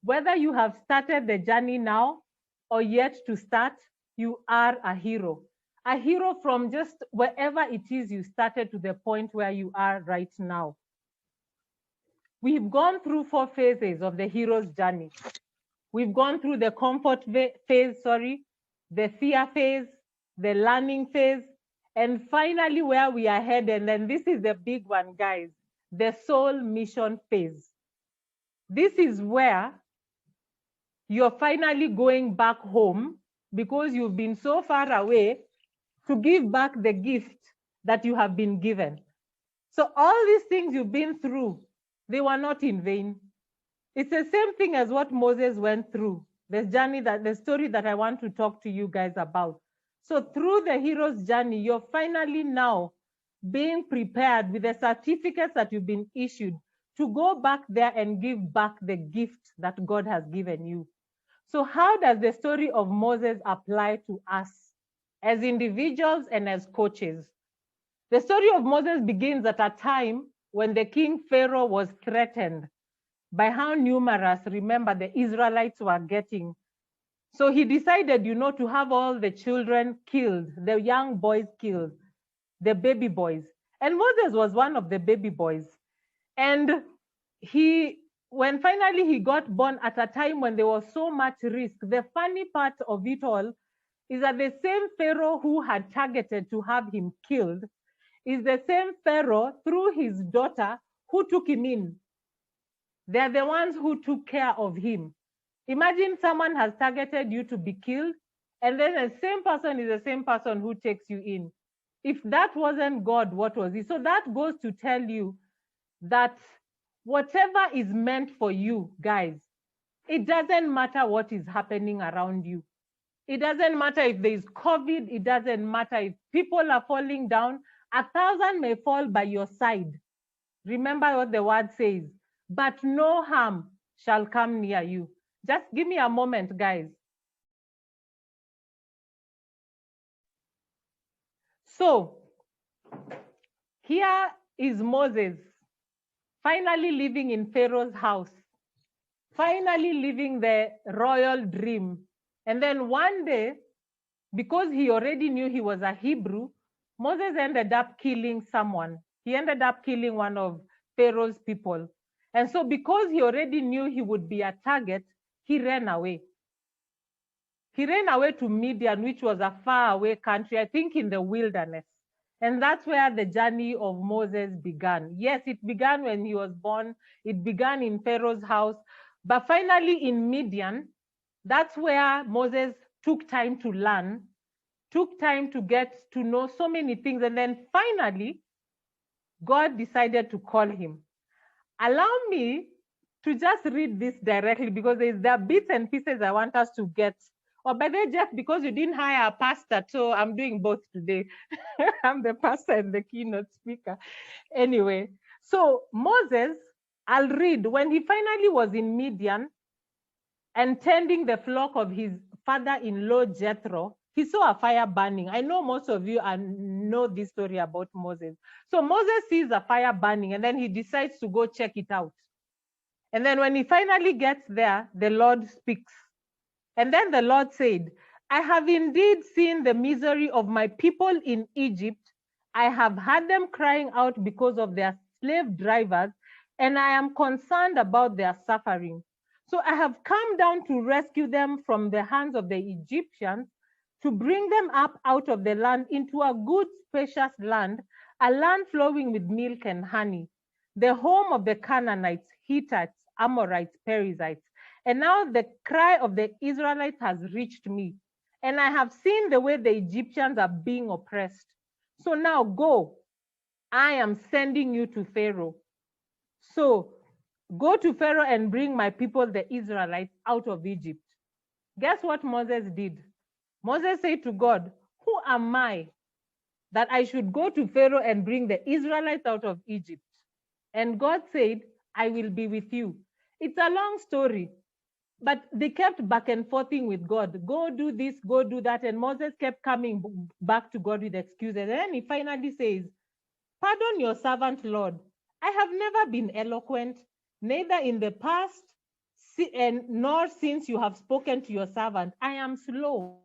[SPEAKER 13] Whether you have started the journey now or yet to start, you are a hero. A hero from just wherever it is you started to the point where you are right now. We've gone through 4 phases of the hero's journey. We've gone through the comfort phase, the fear phase, the learning phase, and finally where we are headed, and this is the big one, guys, the soul mission phase. This is where you're finally going back home because you've been so far away to give back the gift that you have been given. So all these things you've been through, they were not in vain. It's the same thing as what Moses went through, the story that I want to talk to you guys about. So through the hero's journey, you're finally now being prepared with the certificates that you've been issued to go back there and give back the gift that God has given you. So how does the story of Moses apply to us as individuals and as coaches? The story of Moses begins at a time when the king Pharaoh was threatened by how numerous, remember, the Israelites were getting. So he decided, to have all the children killed, the young boys killed, the baby boys. And Moses was one of the baby boys. And when finally he got born at a time when there was so much risk, the funny part of it all is that the same Pharaoh who had targeted to have him killed is the same Pharaoh through his daughter who took him in. They're the ones who took care of him. Imagine someone has targeted you to be killed, and then the same person is the same person who takes you in. If that wasn't God, what was it? So that goes to tell you that whatever is meant for you, guys, it doesn't matter what is happening around you. It doesn't matter if there is COVID. It doesn't matter if people are falling down. 1,000 may fall by your side. Remember what the word says, but no harm shall come near you. Just give me a moment, guys. So here is Moses, finally living in Pharaoh's house, finally living the royal dream. And then one day, because he already knew he was a Hebrew, Moses ended up killing someone. He ended up killing one of Pharaoh's people. And so because he already knew he would be a target, he ran away. He ran away to Midian, which was a faraway country, I think in the wilderness. And that's where the journey of Moses began. Yes, it began when he was born. It began in Pharaoh's house. But finally in Midian, that's where Moses took time to learn, took time to get to know so many things. And then finally, God decided to call him. Allow me to just read this directly because there are bits and pieces I want us to get. Or by the way, Jeff, because you didn't hire a pastor, so I'm doing both today. I'm the pastor and the keynote speaker. Anyway, so Moses, I'll read. When he finally was in Midian and tending the flock of his father-in-law Jethro, he saw a fire burning. I know most of you know this story about Moses. So Moses sees a fire burning and then he decides to go check it out. And then when he finally gets there, the Lord speaks. And then the Lord said, I have indeed seen the misery of my people in Egypt. I have heard them crying out because of their slave drivers, and I am concerned about their suffering. So I have come down to rescue them from the hands of the Egyptians, to bring them up out of the land into a good, spacious land, a land flowing with milk and honey, the home of the Canaanites, Hittites, Amorites, Perizzites. And now the cry of the Israelites has reached me, and I have seen the way the Egyptians are being oppressed. So now go, I am sending you to Pharaoh. So go to Pharaoh and bring my people, the Israelites, out of Egypt. Guess what Moses did? Moses said to God, who am I that I should go to Pharaoh and bring the Israelites out of Egypt? And God said, I will be with you. It's a long story. But they kept back and forthing with God. Go do this, go do that. And Moses kept coming back to God with excuses. And then he finally says, pardon your servant, Lord. I have never been eloquent, neither in the past nor since you have spoken to your servant. I am slow.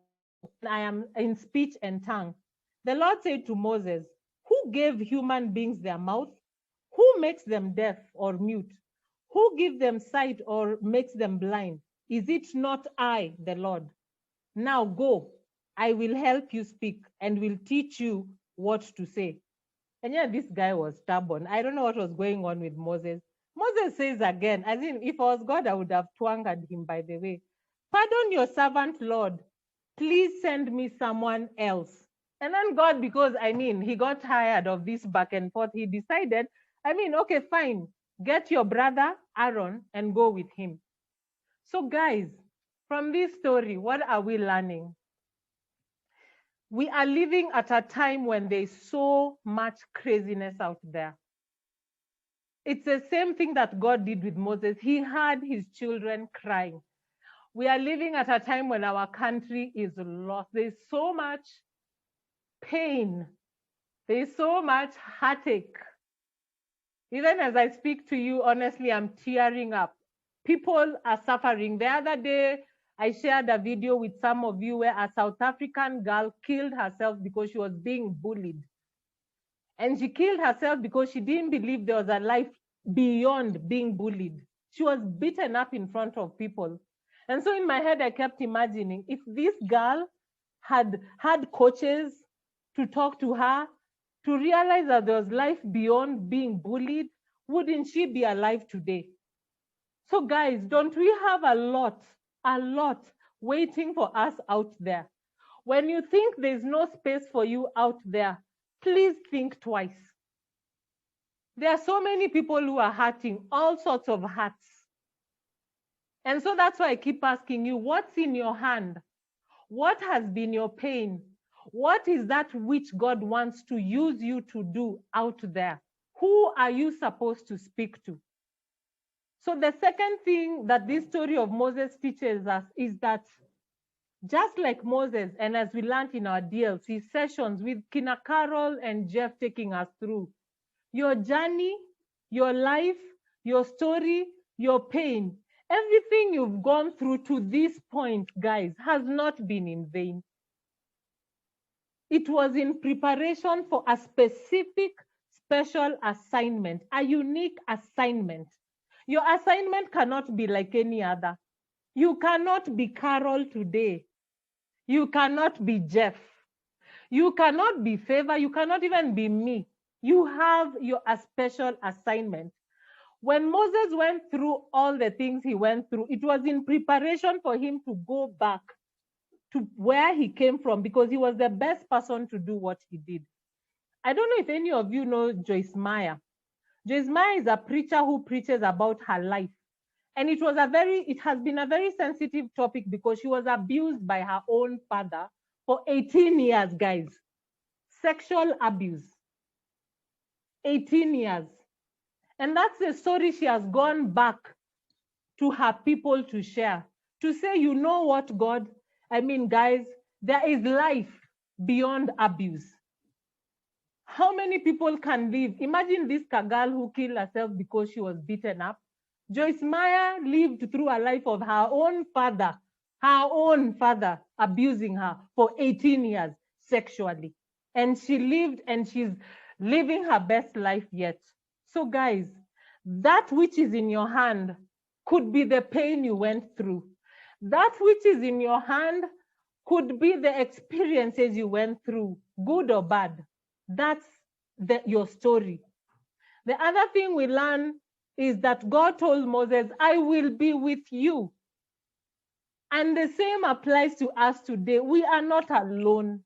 [SPEAKER 13] I am in speech and tongue. The Lord said to Moses, who gave human beings their mouth? Who makes them deaf or mute? Who gives them sight or makes them blind? Is it not I, the Lord? Now go, I will help you speak and will teach you what to say. And yeah, this guy was stubborn. I don't know what was going on with Moses. Moses says again, as in, if I was God, I would have twanged him, by the way. Pardon your servant, Lord. Please send me someone else. And then God, because he got tired of this back and forth, he decided, okay, fine. Get your brother Aaron and go with him. So guys, from this story, what are we learning? We are living at a time when there's so much craziness out there. It's the same thing that God did with Moses. He had his children crying. We are living at a time when our country is lost. There's so much pain. There's so much heartache. Even as I speak to you, honestly, I'm tearing up. People are suffering. The other day, I shared a video with some of you where a South African girl killed herself because she was being bullied. And she killed herself because she didn't believe there was a life beyond being bullied. She was beaten up in front of people. And so in my head, I kept imagining if this girl had had coaches to talk to her, to realize that there was life beyond being bullied, wouldn't she be alive today? So guys, don't we have a lot waiting for us out there? When you think there's no space for you out there, please think twice. There are so many people who are hurting, all sorts of hurts. And so that's why I keep asking you, what's in your hand? What has been your pain? What is that which God wants to use you to do out there? Who are you supposed to speak to? So the second thing that this story of Moses teaches us is that just like Moses, and as we learned in our D.LC sessions with Kina Carol and Jeff taking us through, your journey, your life, your story, your pain, everything you've gone through to this point, guys, has not been in vain. It was in preparation for a specific, special assignment, a unique assignment. Your assignment cannot be like any other. You cannot be Carol today. You cannot be Jeff. You cannot be Favor. You cannot even be me. You have a special assignment. When Moses went through all the things he went through, it was in preparation for him to go back to where he came from because he was the best person to do what he did. I don't know if any of you know Joyce Meyer. Joyce Meyer is a preacher who preaches about her life. And it has been a very sensitive topic because she was abused by her own father for 18 years, guys. Sexual abuse. 18 years. And that's the story she has gone back to her people to share. To say, you know what, God? I mean, guys, there is life beyond abuse. How many people can live? Imagine this girl who killed herself because she was beaten up. Joyce Meyer lived through a life of her own father abusing her for 18 years sexually. And she lived and she's living her best life yet. So guys, that which is in your hand could be the pain you went through. That which is in your hand could be the experiences you went through, good or bad. That's your story. The other thing we learn is that God told Moses, I will be with you. And the same applies to us today. We are not alone.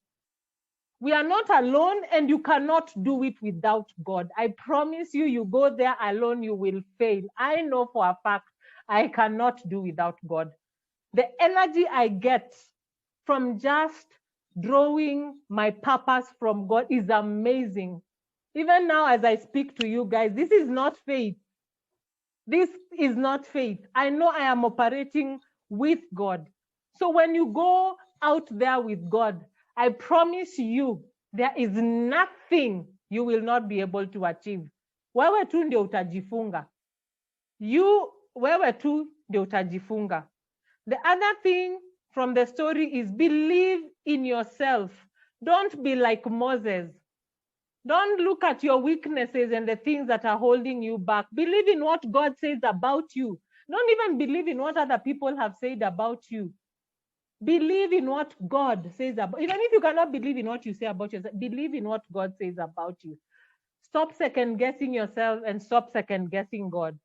[SPEAKER 13] We are not alone, and you cannot do it without God. I promise you, you go there alone, you will fail. I know for a fact I cannot do without God. The energy I get from just drawing my purpose from God is amazing. Even now, as I speak to you guys, this is not faith. This is not faith. I know I am operating with God. So when you go out there with God, I promise you, there is nothing you will not be able to achieve. Wewe tu ndio utajifunga. Wewe tu ndio utajifunga. The other thing from the story is believe in yourself. Don't be like Moses. Don't look at your weaknesses and the things that are holding you back. Believe in what God says about you. Don't even believe in what other people have said about you. Believe in what God says about you. Even if you cannot believe in what you say about yourself, believe in what God says about you. Stop second guessing yourself and stop second guessing God.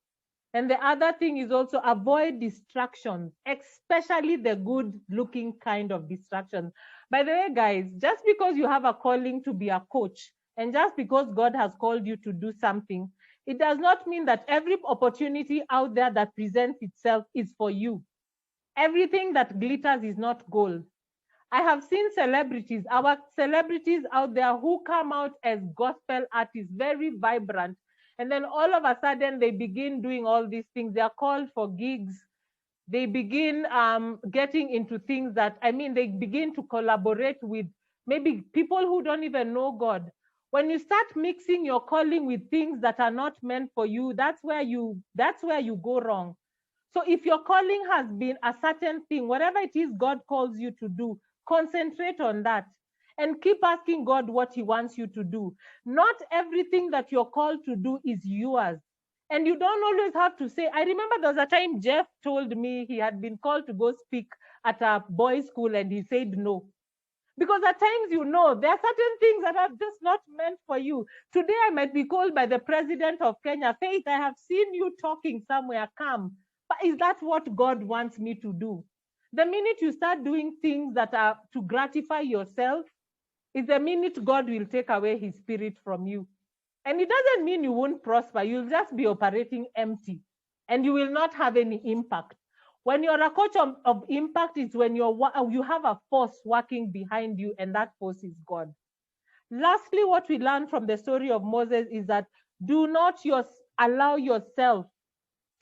[SPEAKER 13] And the other thing is also avoid distractions, especially the good looking kind of distractions. By the way, guys, just because you have a calling to be a coach and just because God has called you to do something, it does not mean that every opportunity out there that presents itself is for you. Everything that glitters is not gold. I have seen our celebrities out there who come out as gospel artists, very vibrant. And then all of a sudden they begin doing all these things. They are called for gigs. They begin getting into things that, they begin to collaborate with maybe people who don't even know God. When you start mixing your calling with things that are not meant for you, that's where you go wrong. So if your calling has been a certain thing, whatever it is God calls you to do, concentrate on that and keep asking God what he wants you to do. Not everything that you're called to do is yours. And you don't always have to say, I remember there was a time Jeff told me he had been called to go speak at a boys' school and he said no. Because at times, there are certain things that are just not meant for you. Today, I might be called by the president of Kenya, Faith, I have seen you talking somewhere, come. But is that what God wants me to do? The minute you start doing things that are to gratify yourself, is the minute God will take away his spirit from you. And it doesn't mean you won't prosper. You'll just be operating empty and you will not have any impact. When you're a coach of impact, is when you have a force working behind you, and that force is God. Lastly, what we learn from the story of Moses is that do not allow yourself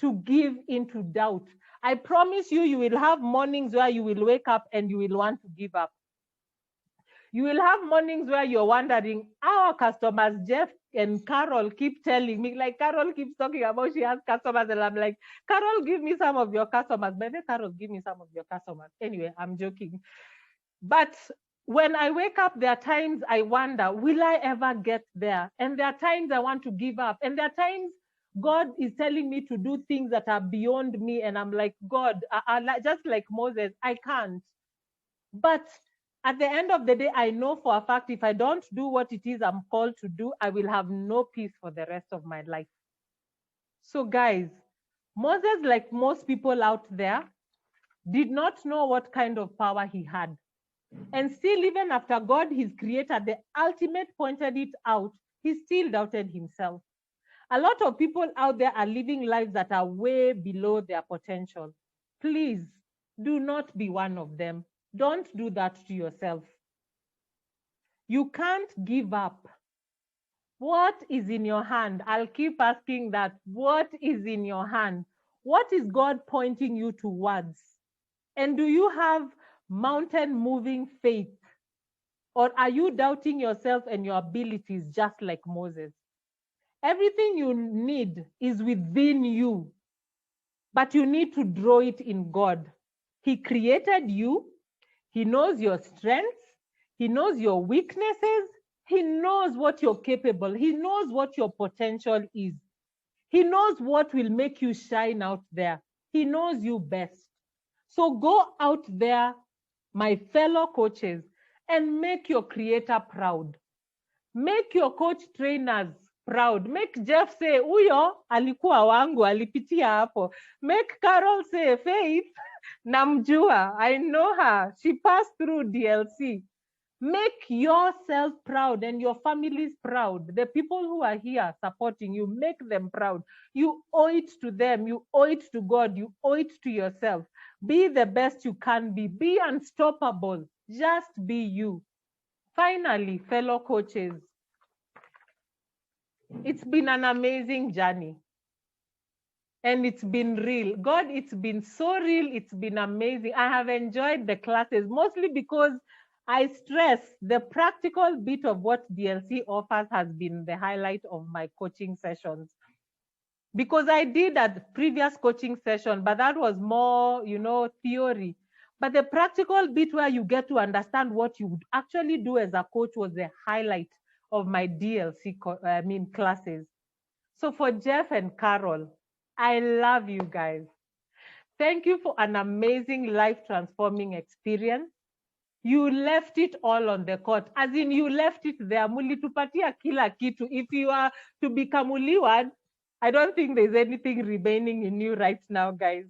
[SPEAKER 13] to give into doubt. I promise you, you will have mornings where you will wake up and you will want to give up. You will have mornings where you're wondering, our customers, Jeff and Carol keep telling me, like Carol keeps talking about she has customers, and I'm like, Carol, give me some of your customers. Maybe Carol, give me some of your customers. Anyway, I'm joking. But when I wake up, there are times I wonder, will I ever get there? And there are times I want to give up. And there are times God is telling me to do things that are beyond me. And I'm like, God, just like Moses, I can't. But at the end of the day, I know for a fact, if I don't do what it is I'm called to do, I will have no peace for the rest of my life. So guys, Moses, like most people out there, did not know what kind of power he had. And still, even after God, his creator, the ultimate pointed it out, he still doubted himself. A lot of people out there are living lives that are way below their potential. Please do not be one of them. Don't do that to yourself. You can't give up. What is in your hand? I'll keep asking that. What is in your hand? What is God pointing you towards? And do you have mountain moving faith? Or are you doubting yourself and your abilities just like Moses? Everything you need is within you, but you need to draw it in God. He created you. He knows your strengths. He knows your weaknesses. He knows what you're capable. He knows what your potential is. He knows what will make you shine out there. He knows you best. So go out there, my fellow coaches, and make your creator proud. Make your coach trainers proud. Make Jeff say, uyo alikuwa wangu, alipitia hapo. Make Carol say, Faith, namjua, I know her. She passed through D.LC. Make yourself proud and your families proud. The people who are here supporting you, make them proud. You owe it to them. You owe it to God. You owe it to yourself. Be the best you can be. Be unstoppable. Just be you. Finally, fellow coaches, it's been an amazing journey. And it's been real. God, it's been so real. It's been amazing. I have enjoyed the classes, mostly because I stress the practical bit of what D.LC offers has been the highlight of my coaching sessions. Because I did a previous coaching session, but that was more, theory. But the practical bit where you get to understand what you would actually do as a coach was the highlight of my D.LC classes. So for Jeff and Carol, I love you guys. Thank you for an amazing life-transforming experience. You left it all on the court, as in you left it there. Mulitupatia kila kitu. If you are to become Uliwad, I don't think there's anything remaining in you right now, guys.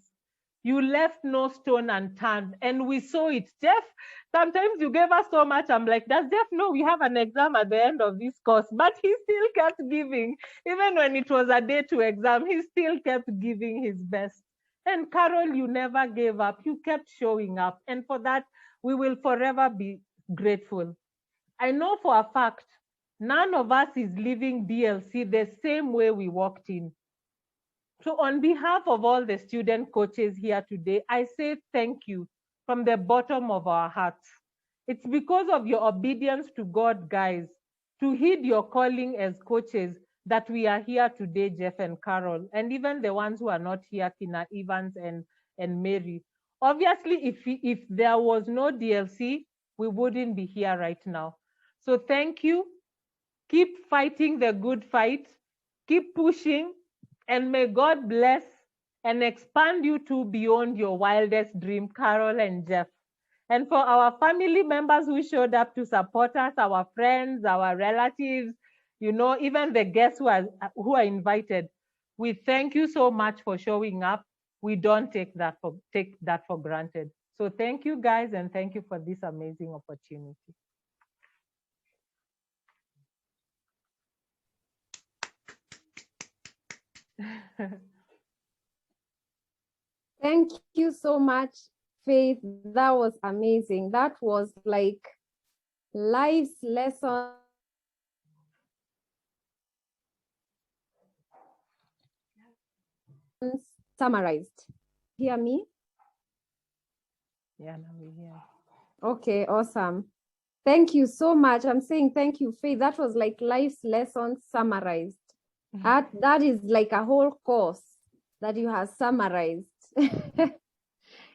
[SPEAKER 13] You left no stone unturned, and we saw it. Jeff, sometimes you gave us so much. I'm like, does Jeff know we have an exam at the end of this course? But he still kept giving. Even when it was a day to exam, he still kept giving his best. And Carol, you never gave up. You kept showing up. And for that, we will forever be grateful. I know for a fact, none of us is leaving D.LC the same way we walked in. So on behalf of all the student coaches here today, I say thank you from the bottom of our hearts. It's because of your obedience to God, guys. to heed your calling as coaches, that we are here today, Jeff and Carol, and even the ones who are not here, Tina Evans and Mary. Obviously, if there was no DLC, we wouldn't be here right now. So thank you. Keep fighting the good fight. Keep pushing, and may God bless and expand you to beyond your wildest dream, Carol and Jeff. And for our family members who showed up to support us, our friends, our relatives, even the guests who are invited, we thank you so much for showing up. We don't take that for granted. So thank you guys, and thank you for this amazing opportunity.
[SPEAKER 1] Thank you so much, Faith. That was amazing. That was like life's lesson. Summarized. Hear me?
[SPEAKER 13] Yeah, now we hear.
[SPEAKER 1] Okay, awesome. Thank you so much. I'm saying thank you, Faith. That was like life's lesson summarized. That is like a whole course that you have summarized.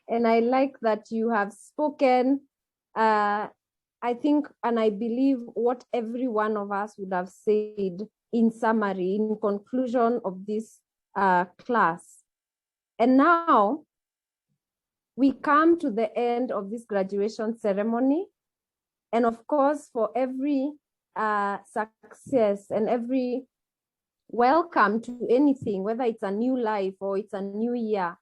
[SPEAKER 1] And I like that you have spoken, I think, and I believe what every one of us would have said in summary, in conclusion of this class. And now we come to the end of this graduation ceremony. And of course, for every success and every welcome to anything, whether it's a new life or it's a new year,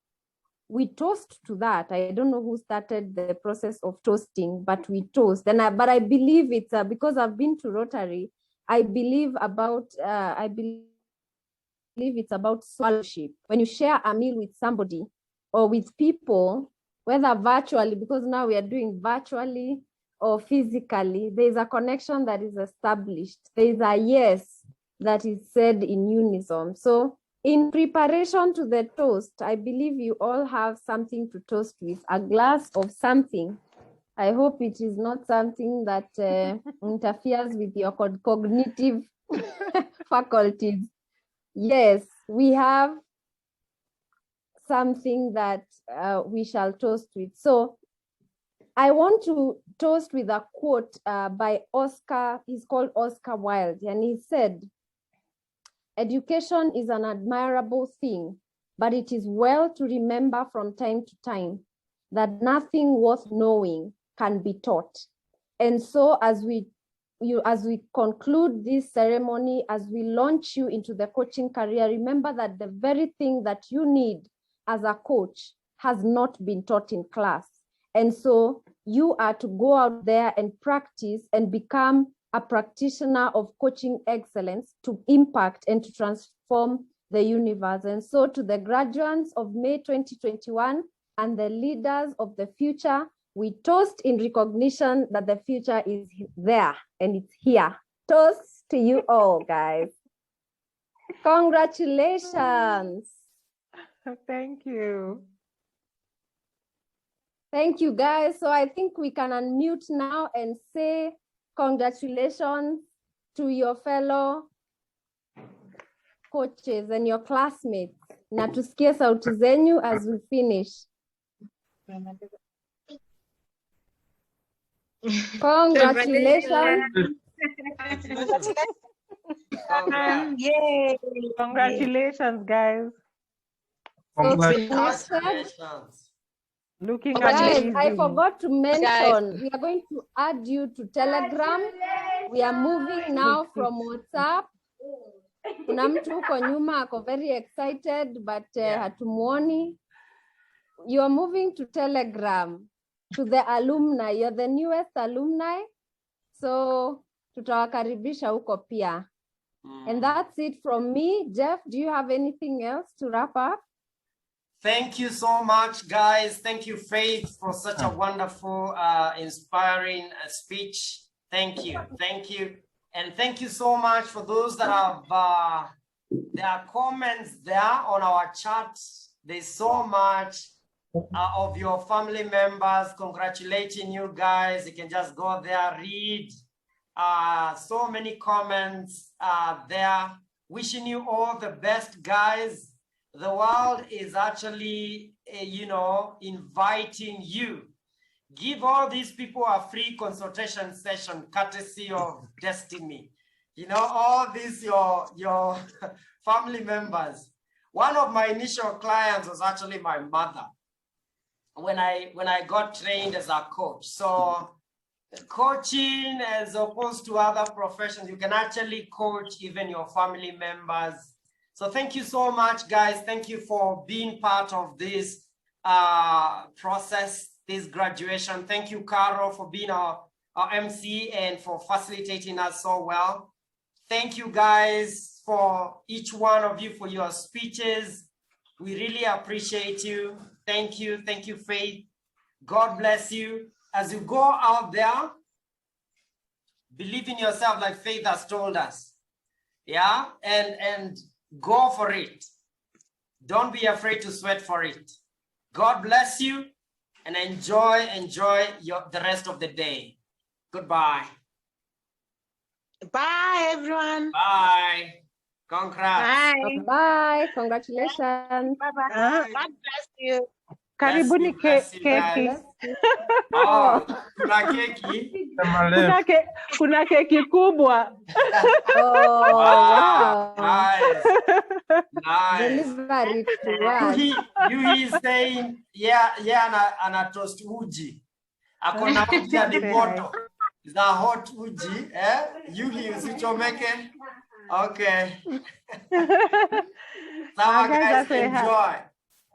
[SPEAKER 1] we toast to that. I don't know who started the process of toasting, but we toast. But I believe it's because I've been to Rotary. I believe it's about fellowship. When you share a meal with somebody or with people, whether virtually, because now we are doing virtually or physically, there's a connection that is established. There's a yes that is said in unison. So in preparation to the toast, I believe you all have something to toast with, a glass of something. I hope it is not something that interferes with your cognitive faculties. Yes, we have something that we shall toast with. So I want to toast with a quote by Oscar. He's called Oscar Wilde, and he said, "Education is an admirable thing, but it is well to remember from time to time that nothing worth knowing can be taught." And so as we conclude this ceremony, as we launch you into the coaching career, remember that the very thing that you need as a coach has not been taught in class. And so you are to go out there and practice and become a practitioner of coaching excellence to impact and to transform the universe. And so to the graduates of May 2021 and the leaders of the future, we toast in recognition that the future is there and it's here. Toast to you all, guys. Congratulations.
[SPEAKER 13] Thank you.
[SPEAKER 1] Thank you, guys. So I think we can unmute now and say congratulations to your fellow coaches and your classmates. Na tusikie sauti zenyu as we finish. Congratulations.
[SPEAKER 13] Yay. Congratulations, guys.
[SPEAKER 1] Congratulations.
[SPEAKER 13] Looking
[SPEAKER 1] guys,
[SPEAKER 13] amazing.
[SPEAKER 1] I forgot to mention, we are going to add you to Telegram. We are moving now from WhatsApp. Kuna mtu huko nyuma ako very excited, but hatumuoni. You are moving to Telegram, to the alumni. You're the newest alumni. So tutawakaribisha huko pia. And that's it from me. Jeff, do you have anything else to wrap up?
[SPEAKER 3] Thank you so much, guys. Thank you, Faith, for such a wonderful, inspiring speech. Thank you. Thank you. And thank you so much for those that have their comments there on our chat. There's so much of your family members congratulating you guys. You can just go there, read. So many comments there. Wishing you all the best, guys. The world is actually, you know, inviting you. Give all these people a free consultation session, courtesy of Destiny. You know, all these your family members. One of my initial clients was actually my mother when I got trained as a coach. So coaching, as opposed to other professions, you can actually coach even your family members. So thank you so much, guys. Thank you for being part of this process, this graduation. Thank you, Carol, for being our MC and for facilitating us so well. Thank you, guys, for each one of you for your speeches. We really appreciate you. Thank you. Thank you, Faith. God bless you. As you go out there, believe in yourself like Faith has told us. Yeah, and go for it. Don't be afraid to sweat for it. God bless you and enjoy the rest of the day. Goodbye.
[SPEAKER 5] Bye, everyone.
[SPEAKER 3] Bye. Congrats.
[SPEAKER 5] Bye.
[SPEAKER 1] Bye. Congratulations.
[SPEAKER 5] Bye-bye. God bless you.
[SPEAKER 13] Karibuni keki.
[SPEAKER 3] Oh, kuna keki.
[SPEAKER 13] Kuna keki kubwa.
[SPEAKER 1] Oh, wow.
[SPEAKER 3] Nice. Nice.
[SPEAKER 1] Delivery to us.
[SPEAKER 3] You is saying, yeah, ana toast uji. Akona uji hadi moto. Is that hot uji? Yuhi usichomeke. Okay. Sawa, guys, enjoy.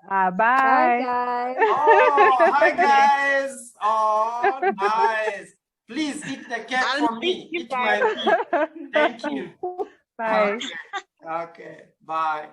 [SPEAKER 13] Bye.
[SPEAKER 1] Bye, guys.
[SPEAKER 3] Oh, hi, guys. Oh, nice. Please eat the cake for me. Eat my cake. Thank you.
[SPEAKER 13] Bye.
[SPEAKER 3] Okay. Bye.